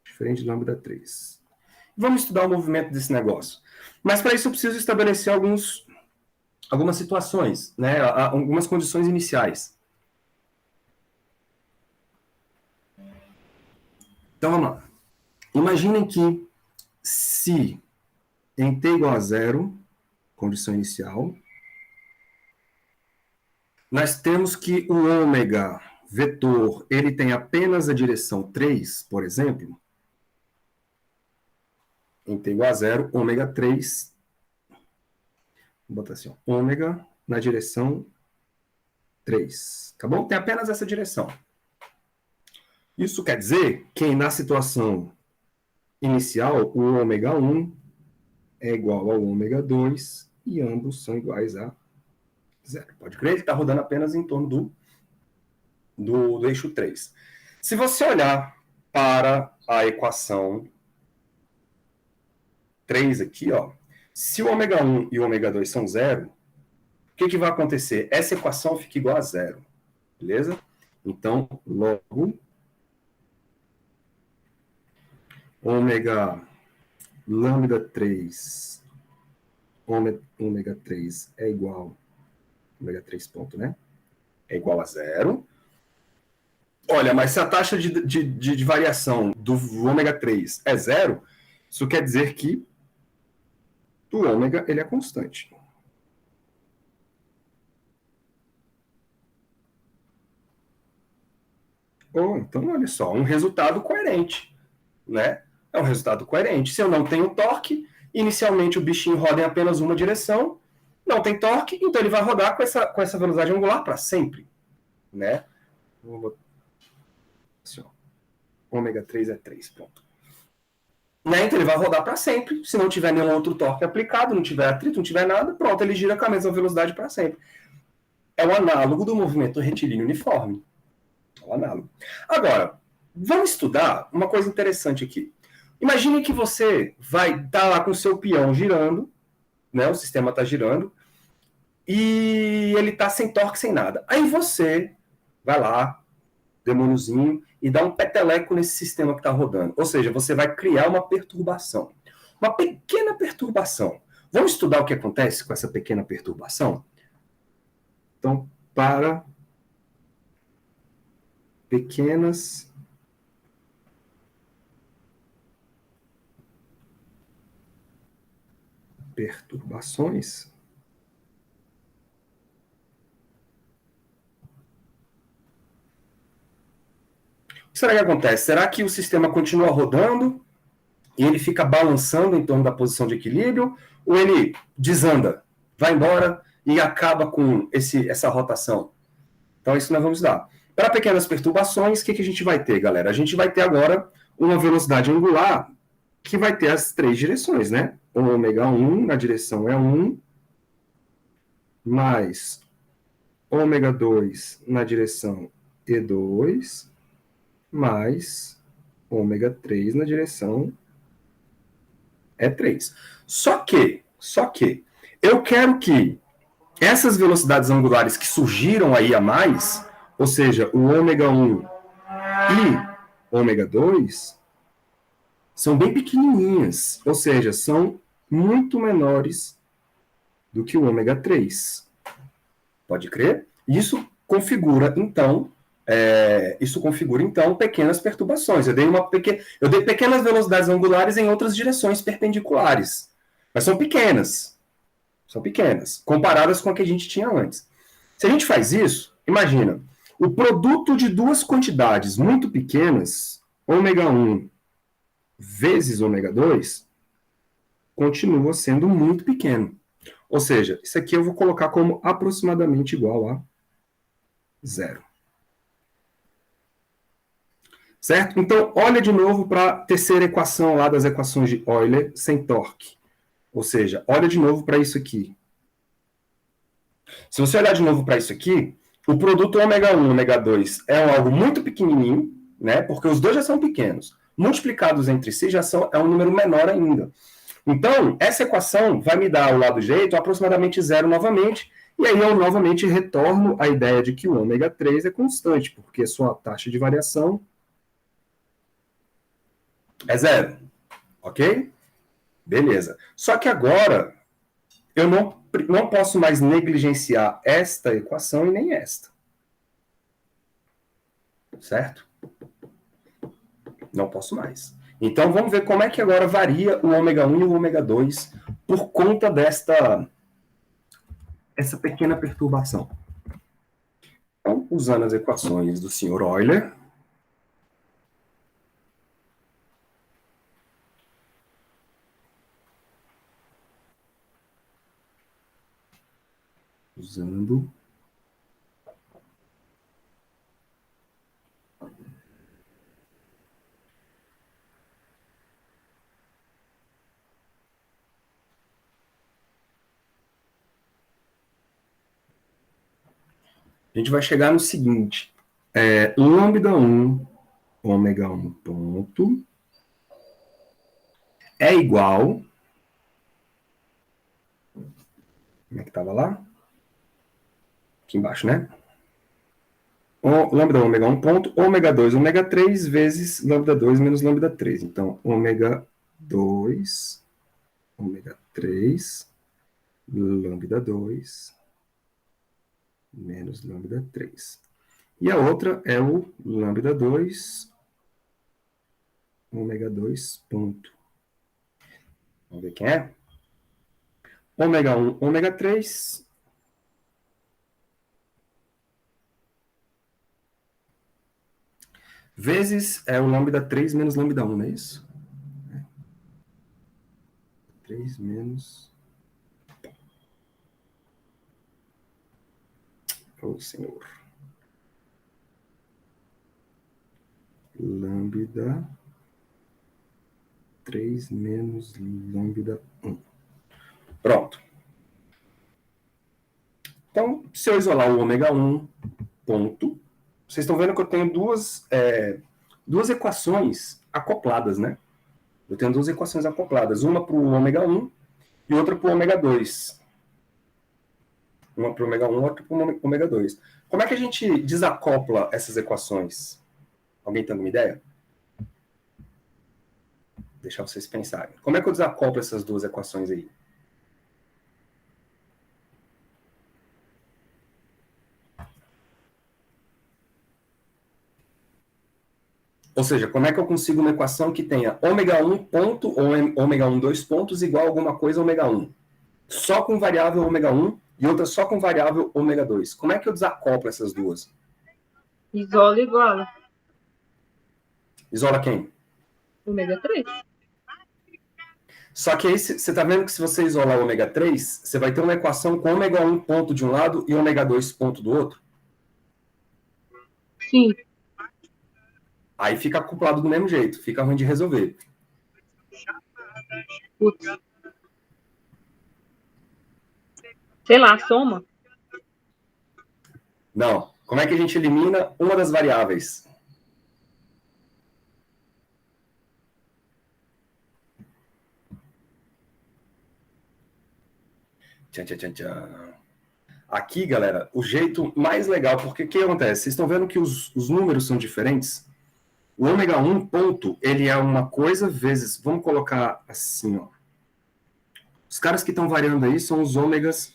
diferente de lambda 3. Vamos estudar o movimento desse negócio. Mas para isso eu preciso estabelecer algumas situações, né? Algumas condições iniciais. Então vamos lá. Imaginem que se em t igual a 0, condição inicial, nós temos que o ômega vetor, ele tem apenas a direção 3, por exemplo, em t igual a 0, ômega 3, vou botar assim, ó, ômega na direção 3, tá bom? Tem apenas essa direção. Isso quer dizer que na situação inicial, o ômega 1 é igual ao ômega 2 e ambos são iguais a 0. Pode crer? Ele está rodando apenas em torno do eixo 3. Se você olhar para a equação 3 aqui, ó, se o ômega 1 e o ômega 2 são 0, o que vai acontecer? Essa equação fica igual a 0. Beleza? Então, logo, ômega lambda 3, ômega 3 é igual, ômega 3 ponto, né? É igual a 0. Olha, mas se a taxa de variação do ômega 3 é 0, isso quer dizer que o ômega ele é constante. Então, olha só, um resultado coerente, né? É um resultado coerente. Se eu não tenho torque, inicialmente o bichinho roda em apenas uma direção, não tem torque, então ele vai rodar com essa velocidade angular para sempre, né? Assim, ó. Ômega 3 é 3, ponto. Né? Então ele vai rodar para sempre, se não tiver nenhum outro torque aplicado, não tiver atrito, não tiver nada, pronto, ele gira com a mesma velocidade para sempre. É o análogo do movimento retilíneo uniforme. É o análogo. Agora, vamos estudar uma coisa interessante aqui. Imagine que você vai estar lá com o seu peão girando, né? O sistema está girando, e ele está sem torque, sem nada. Aí você vai lá, demôniozinho, e dá um peteleco nesse sistema que está rodando. Ou seja, você vai criar uma perturbação. Uma pequena perturbação. Vamos estudar o que acontece com essa pequena perturbação? Então, para pequenas perturbações. O que será que acontece? Será que o sistema continua rodando e ele fica balançando em torno da posição de equilíbrio? Ou ele desanda, vai embora e acaba com essa rotação? Então, isso nós vamos dar. Para pequenas perturbações, o que a gente vai ter, galera? A gente vai ter agora uma velocidade angular que vai ter as 3 direções, né? O ômega 1 na direção é 1, mais ômega 2 na direção E2, mais ômega 3 na direção E3. Só que, eu quero que essas velocidades angulares que surgiram aí a mais, ou seja, o ômega 1 e ômega 2, são bem pequenininhas, ou seja, são muito menores do que o ômega 3. Pode crer? Isso configura, então, pequenas perturbações. Eu dei pequenas velocidades angulares em outras direções perpendiculares. Mas são pequenas. São pequenas, comparadas com a que a gente tinha antes. Se a gente faz isso, imagina, o produto de duas quantidades muito pequenas, ômega 1 vezes ômega 2, continua sendo muito pequeno. Ou seja, isso aqui eu vou colocar como aproximadamente igual a 0. Certo? Então, olha de novo para a terceira equação lá das equações de Euler sem torque. Ou seja, olha de novo para isso aqui. Se você olhar de novo para isso aqui, o produto ômega 1 e ômega 2 é algo muito pequenininho, né? Porque os dois já são pequenos. Multiplicados entre si é um número menor ainda. Então, essa equação vai me dar, ao lado direito, aproximadamente 0 novamente, e aí eu novamente retorno à ideia de que o ômega 3 é constante, porque sua taxa de variação é 0. Ok? Beleza. Só que agora, eu não posso mais negligenciar esta equação e nem esta. Certo? Não posso mais. Então, vamos ver como é que agora varia o ômega 1 e o ômega 2 por conta essa pequena perturbação. Então, usando as equações do Sr. Euler, a gente vai chegar no seguinte. Lambda 1, ômega 1 ponto, é igual... Como é que estava lá? Aqui embaixo, né? Lambda 1, ômega 1 ponto, ômega 2, ômega 3 vezes lambda 2 menos lambda 3. Então, ômega 2, ômega 3, lambda 2 menos lambda 3. E a outra é o lambda 2, ômega 2 ponto. Vamos ver quem é? Ômega 1, ômega 3. Vezes o lambda 3 menos lambda 1, não é isso? 3 menos... Oh, senhor. Lambda 3 menos lambda 1. Pronto. Então, se eu isolar o ômega 1 ponto, vocês estão vendo que eu tenho duas equações acopladas, né? Eu tenho duas equações acopladas. Uma para o ômega 1 e outra para o ômega 2. Uma para o ômega 1 e outra para o ômega 2. Como é que a gente desacopla essas equações? Alguém tem alguma ideia? Deixar vocês pensarem. Como é que eu desacoplo essas duas equações aí? Ou seja, como é que eu consigo uma equação que tenha ômega 1 ponto ou ômega 1 2 pontos igual a alguma coisa ômega 1? Só com variável ômega 1 e outra só com variável ômega 2. Como é que eu desacoplo essas duas? Isola e iguala. Isola quem? Ômega 3. Só que aí você está vendo que se você isolar o ômega 3, você vai ter uma equação com ômega 1 ponto de um lado e ômega 2 ponto do outro? Sim. Aí fica acoplado do mesmo jeito, fica ruim de resolver. Putz. Sei lá, soma. Não. Como é que a gente elimina uma das variáveis? Tchan, tchan, tchan, tchan. Aqui, galera, o jeito mais legal, porque o que acontece? Vocês estão vendo que os números são diferentes? O ômega 1 ponto, ele é uma coisa vezes, vamos colocar assim, ó. Os caras que estão variando aí são os ômegas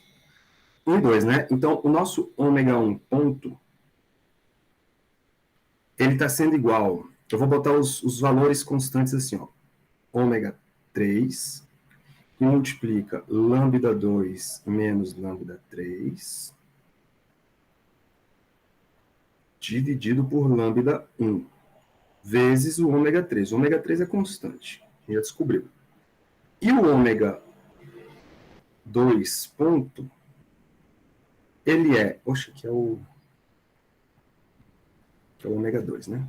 1 e 2, né? Então, o nosso ômega 1 ponto, ele está sendo igual, eu vou botar os valores constantes assim, ó. Ômega 3, que multiplica lambda 2 menos lambda 3, dividido por lambda 1, vezes o ômega 3. O ômega 3 é constante, a gente já descobriu. E o ômega 2 ponto, ele é... Oxe, aqui é o ômega 2, né?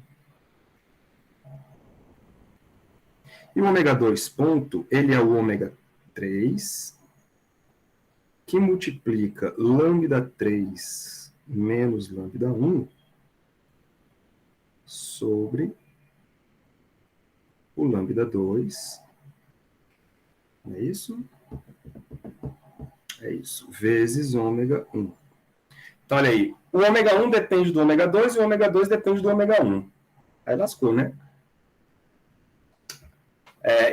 E o ômega 2 ponto, ele é o ômega 3, que multiplica lambda 3 menos lambda 1 sobre o lambda 2. É isso? É isso. Vezes ômega 1. Então, olha aí. O ômega 1 depende do ômega 2 e o ômega 2 depende do ômega 1. Aí lascou, né?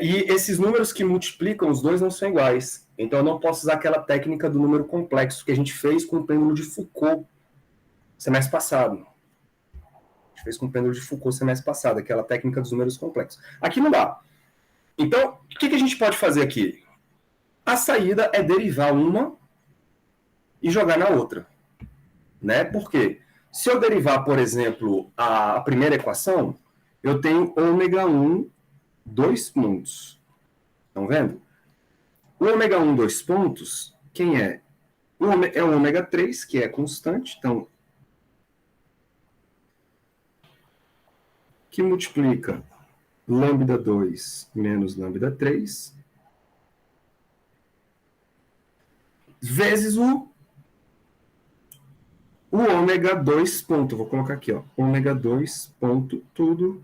E esses números que multiplicam os dois não são iguais. Então, eu não posso usar aquela técnica do número complexo que a gente fez com o pêndulo de Foucault semestre passado. A gente fez com o pêndulo de Foucault semestre passado, aquela técnica dos números complexos. Aqui não dá. Então, o que a gente pode fazer aqui? A saída é derivar uma e jogar na outra. Né? Por quê? Se eu derivar, por exemplo, a primeira equação, eu tenho ômega 1, 2 pontos. Estão vendo? O ômega 1, 2 pontos, quem é? É o ômega 3, que é constante, então, que multiplica lambda 2 menos lambda 3, vezes o ômega 2 ponto. Vou colocar aqui, ó, ômega 2 ponto tudo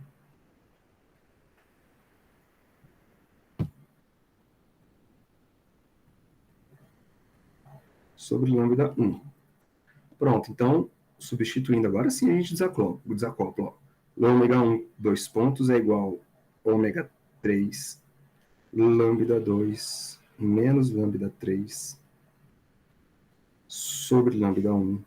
sobre lambda 1. Pronto, então, substituindo agora sim, a gente desacopla. Ó. Ômega 1, 2 pontos é igual a ômega 3, lambda 2 menos lambda 3 sobre lambda 1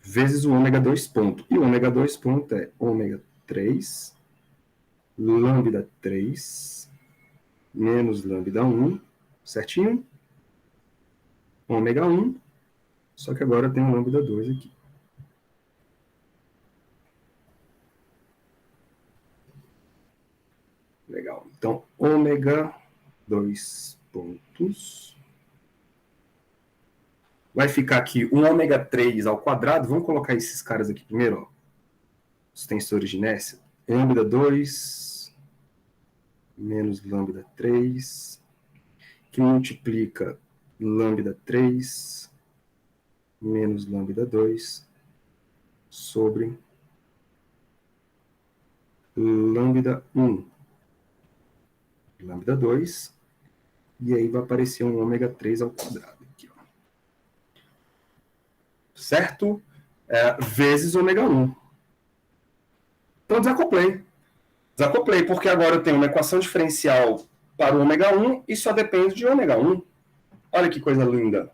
vezes o ômega 2 ponto. E o ômega 2 ponto é ômega 3, lambda 3 menos lambda 1, certinho? Ômega 1, só que agora tem um lambda 2 aqui. Legal. Então, ômega 2 pontos. Vai ficar aqui um ômega 3 ao quadrado. Vamos colocar esses caras aqui primeiro, ó. Os tensores de inércia. Lambda 2 menos lambda 3, que multiplica lambda 3 menos lambda 2 sobre lambda 1. Lambda 2, e aí vai aparecer um ômega 3 ao quadrado. Aqui, ó. Certo? Vezes ômega 1. Então, desacoplei. Desacoplei, porque agora eu tenho uma equação diferencial para o ômega 1 e só depende de ômega 1. Olha que coisa linda.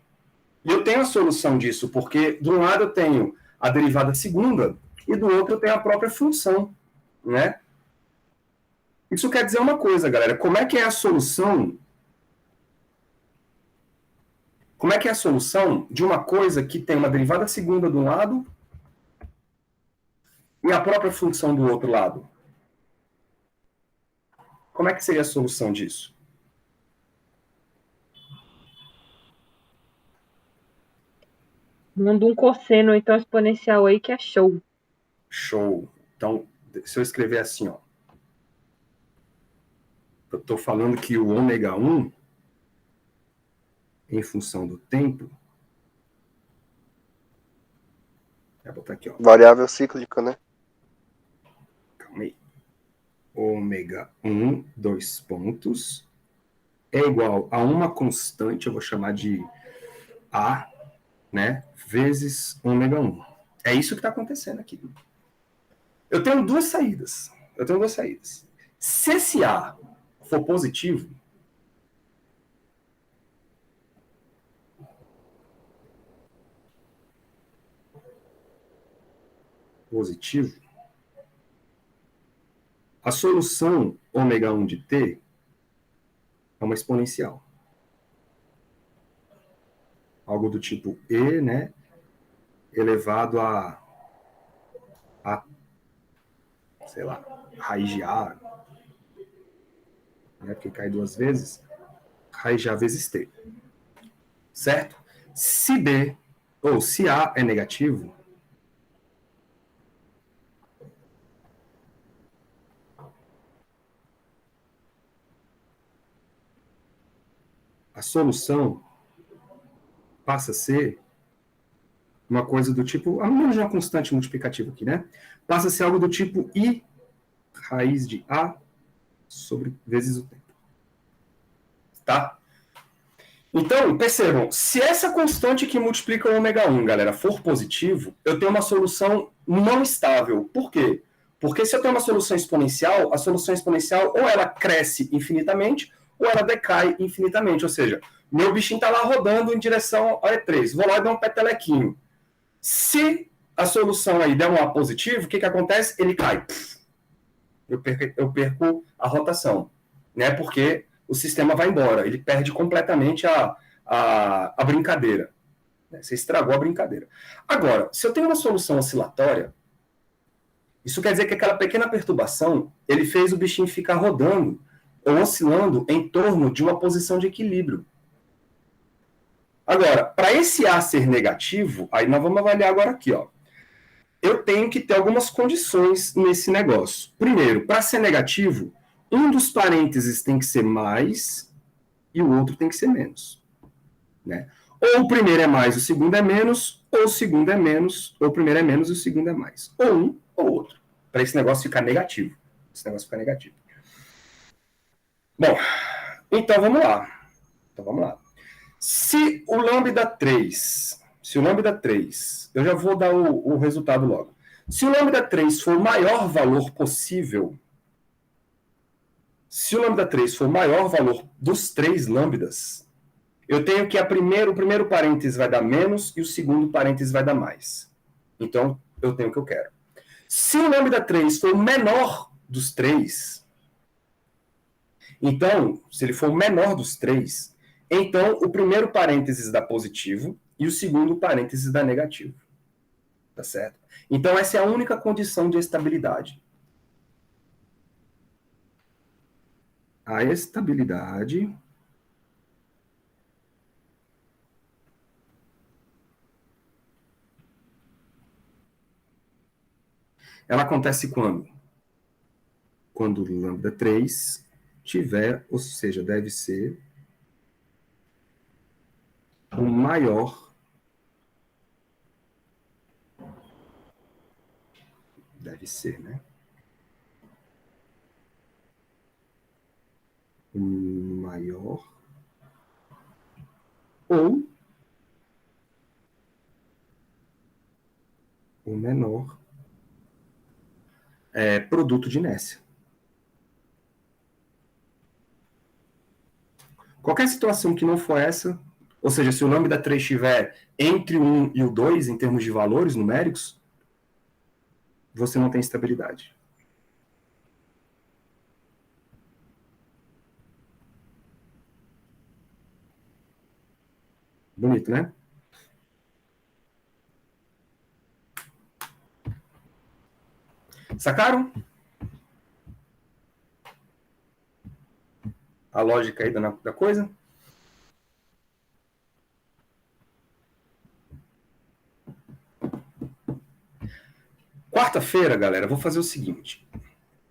E eu tenho a solução disso, porque de um lado eu tenho a derivada segunda e do outro eu tenho a própria função, né? Isso quer dizer uma coisa, galera. Como é que é a solução? Como é que é a solução de uma coisa que tem uma derivada segunda de um lado e a própria função do outro lado? Como é que seria a solução disso? Manda um cosseno, ou então exponencial aí, que é show. Show. Então, se eu escrever assim, ó. Eu estou falando que o ômega 1, em função do tempo, vou botar aqui, ó. Variável cíclica, né? Calma aí. Ômega 1, 2 pontos, é igual a uma constante, eu vou chamar de A, né, vezes ômega 1. É isso que está acontecendo aqui. Eu tenho duas saídas. Se esse A for positivo, a solução ômega 1 de t é uma exponencial. Algo do tipo e, né, elevado a sei lá, raiz de A. né? Porque cai duas vezes, raiz de A vezes T. Certo? Se B, ou se A é negativo, a solução passa a ser uma coisa do tipo, a menos de uma constante multiplicativa aqui, né? Passa a ser algo do tipo I raiz de A sobre vezes o tempo. Tá? Então, percebam, se essa constante que multiplica o ômega 1, galera, for positivo, eu tenho uma solução não estável. Por quê? Porque se eu tenho uma solução exponencial, a solução exponencial ou ela cresce infinitamente ou ela decai infinitamente. Ou seja, meu bichinho está lá rodando em direção ao E3. Vou lá e dar um petelequinho. Se a solução aí der um A positivo, o que acontece? Ele cai. Eu perco a rotação, né? Porque o sistema vai embora, ele perde completamente a brincadeira. Você estragou a brincadeira. Agora, se eu tenho uma solução oscilatória, isso quer dizer que aquela pequena perturbação, ele fez o bichinho ficar rodando ou oscilando em torno de uma posição de equilíbrio. Agora, para esse A ser negativo, aí nós vamos avaliar agora aqui, ó. Eu tenho que ter algumas condições nesse negócio. Primeiro, para ser negativo, um dos parênteses tem que ser mais e o outro tem que ser menos. Né? Ou o primeiro é mais, o segundo é menos, ou o segundo é menos, ou o primeiro é menos e o segundo é mais. Ou um ou outro. Para esse negócio ficar negativo. Esse negócio ficar negativo. Bom, então vamos lá. Se o lambda 3, eu já vou dar o resultado logo. Se o lambda 3 for o maior valor possível, se o lambda 3 for o maior valor dos 3 lambdas, eu tenho que o primeiro parênteses vai dar menos e o segundo parênteses vai dar mais. Então, eu tenho o que eu quero. Se o lambda 3 for o menor dos 3, então, se ele for o menor dos 3, então o primeiro parênteses dá positivo e o segundo parênteses dá negativo. Tá certo? Então, essa é a única condição de estabilidade. A estabilidade ela acontece quando? Quando o lambda 3 tiver, ou seja, deve ser o maior, deve ser, né? O maior ou o menor produto de inércia. Qualquer situação que não for essa, ou seja, se o lambda 3 estiver entre o 1 e o 2, em termos de valores numéricos, você não tem estabilidade. Bonito, né? Sacaram? A lógica aí da coisa? Quarta-feira, galera, eu vou fazer o seguinte.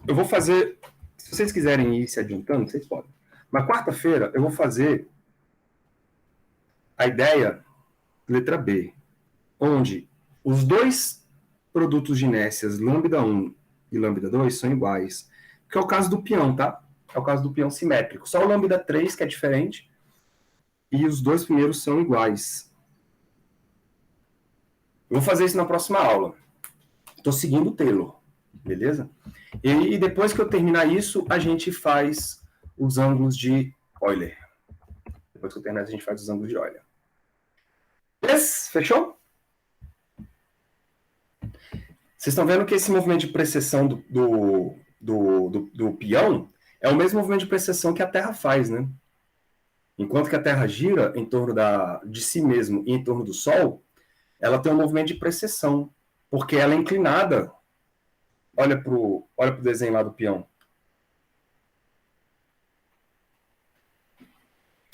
Eu vou fazer... Se vocês quiserem ir se adiantando, vocês podem. Mas quarta-feira eu vou fazer a ideia letra B, onde os dois produtos de inércias, lambda 1 e lambda 2, são iguais. Que é o caso do peão, tá? É o caso do peão simétrico. Só o lambda 3 que é diferente. E os dois primeiros são iguais. Eu vou fazer isso na próxima aula. Estou seguindo o Taylor. Beleza? E depois que eu terminar isso, a gente faz os ângulos de Euler. Depois que eu terminar, a gente faz os ângulos de Euler. Beleza? Fechou? Vocês estão vendo que esse movimento de precessão do peão é o mesmo movimento de precessão que a Terra faz, né? Enquanto que a Terra gira em torno de si mesmo e em torno do Sol, ela tem um movimento de precessão, porque ela é inclinada. Olha pro desenho lá do peão.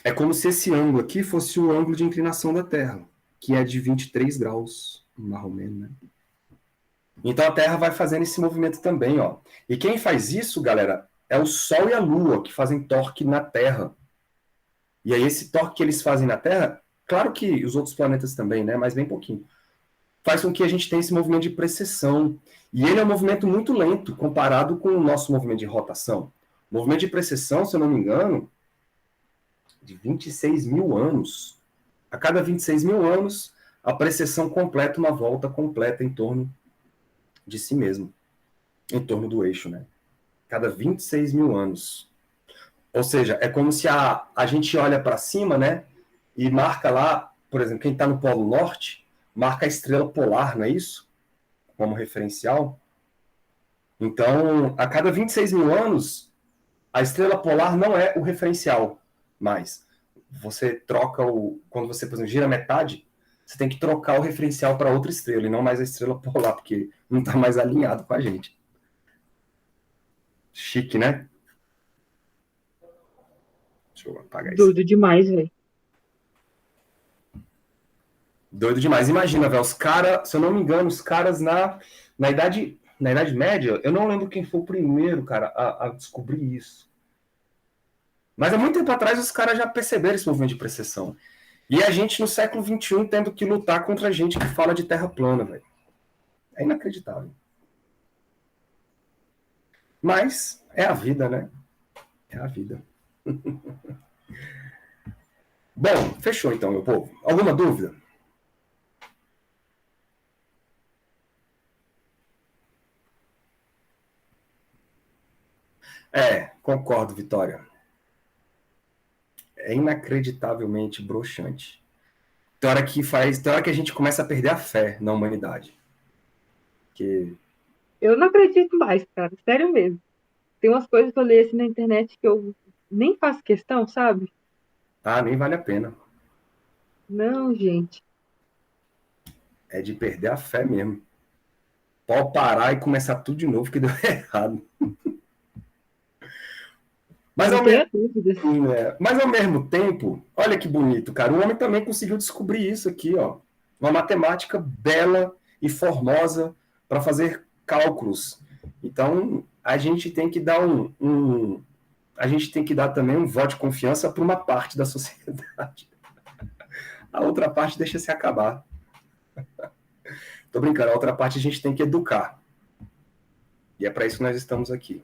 É como se esse ângulo aqui fosse o ângulo de inclinação da Terra, que é de 23 graus, mais ou menos, né? Então a Terra vai fazendo esse movimento também, ó. E quem faz isso, galera, é o Sol e a Lua que fazem torque na Terra. E aí esse torque que eles fazem na Terra, claro que os outros planetas também, né? Mas bem pouquinho. Faz com que a gente tenha esse movimento de precessão. E ele é um movimento muito lento comparado com o nosso movimento de rotação. O movimento de precessão, se eu não me engano, de 26 mil anos. A cada 26 mil anos, a precessão completa uma volta completa em torno de si mesmo, em torno do eixo, né? Cada 26 mil anos. Ou seja, é como se a gente olha para cima, né? E marca lá, por exemplo, quem está no Polo Norte, marca a estrela polar, não é isso? Como referencial. Então, a cada 26 mil anos, a estrela polar não é o referencial mais. Você troca quando você, por exemplo, gira metade, você tem que trocar o referencial para outra estrela, e não mais a estrela polar, porque não está mais alinhado com a gente. Chique, né? Deixa eu apagar isso. Doido demais, velho. Doido demais. Imagina, velho, os caras, se eu não me engano, os caras na Idade Média, eu não lembro quem foi o primeiro, cara, a descobrir isso. Mas há muito tempo atrás os caras já perceberam esse movimento de precessão. E a gente, no século XXI, tendo que lutar contra gente que fala de terra plana, velho. É inacreditável. Mas é a vida, né? É a vida. Bom, fechou então, meu povo. Alguma dúvida? Concordo, Vitória. É inacreditavelmente broxante. Tem hora que a gente começa a perder a fé na humanidade. Que... Eu não acredito mais, cara. Sério mesmo. Tem umas coisas que eu leio assim na internet que eu nem faço questão, sabe? nem vale a pena. Não, gente. É de perder a fé mesmo. Pode parar e começar tudo de novo, que deu errado. Mas Não tenha dúvida. Mas ao mesmo tempo, olha que bonito, cara. O homem também conseguiu descobrir isso aqui, ó. Uma matemática bela e formosa para fazer cálculos. Então, a gente tem que dar a gente tem que dar também um voto de confiança para uma parte da sociedade. A outra parte deixa se acabar. Tô brincando, a outra parte a gente tem que educar. E é para isso que nós estamos aqui.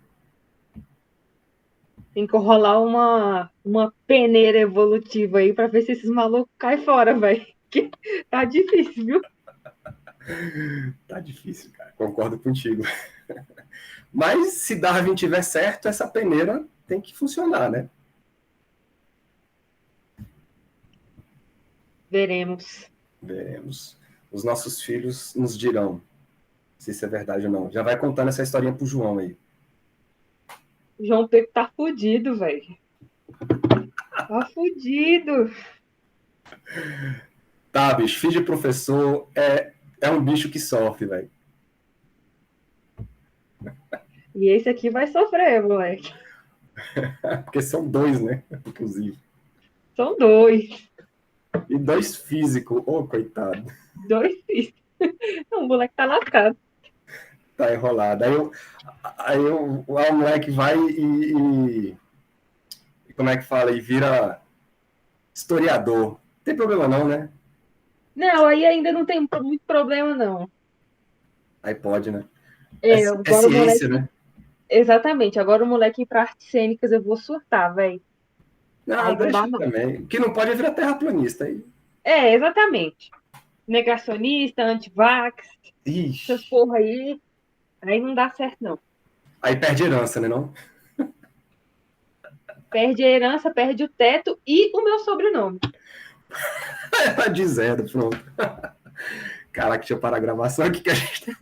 Tem que rolar uma peneira evolutiva aí pra ver se esses malucos caem fora, velho. Tá difícil, viu? Tá difícil, cara. Concordo contigo. Mas se Darwin tiver certo, essa peneira tem que funcionar, né? Veremos. Veremos. Os nossos filhos nos dirão se isso é verdade ou não. Já vai contando essa historinha pro João aí. O João Pedro tá fudido, velho. Tá fudido. Tá, bicho, filho de professor é um bicho que sofre, velho. E esse aqui vai sofrer, moleque. Porque são dois, né? Inclusive. São dois. E dois físicos. Coitado. Dois filhos. O moleque tá lascado. Tá enrolado. Aí o moleque vai como é que fala? E vira historiador. Não tem problema não, né? Não, aí ainda não tem muito problema, não. Aí pode, né? Agora ciência, o moleque... né? Exatamente. Agora o moleque ir pra artes cênicas, eu vou surtar, velho. Não, deixa também. O que não pode é virar terraplanista aí. Exatamente. Negacionista, antivax, essas porra aí não dá certo, não. Aí perde herança, né, não? Perde a herança, perde o teto e o meu sobrenome. Tá dizendo, pronto. Caraca, deixa eu parar a gravação aqui que a gente tem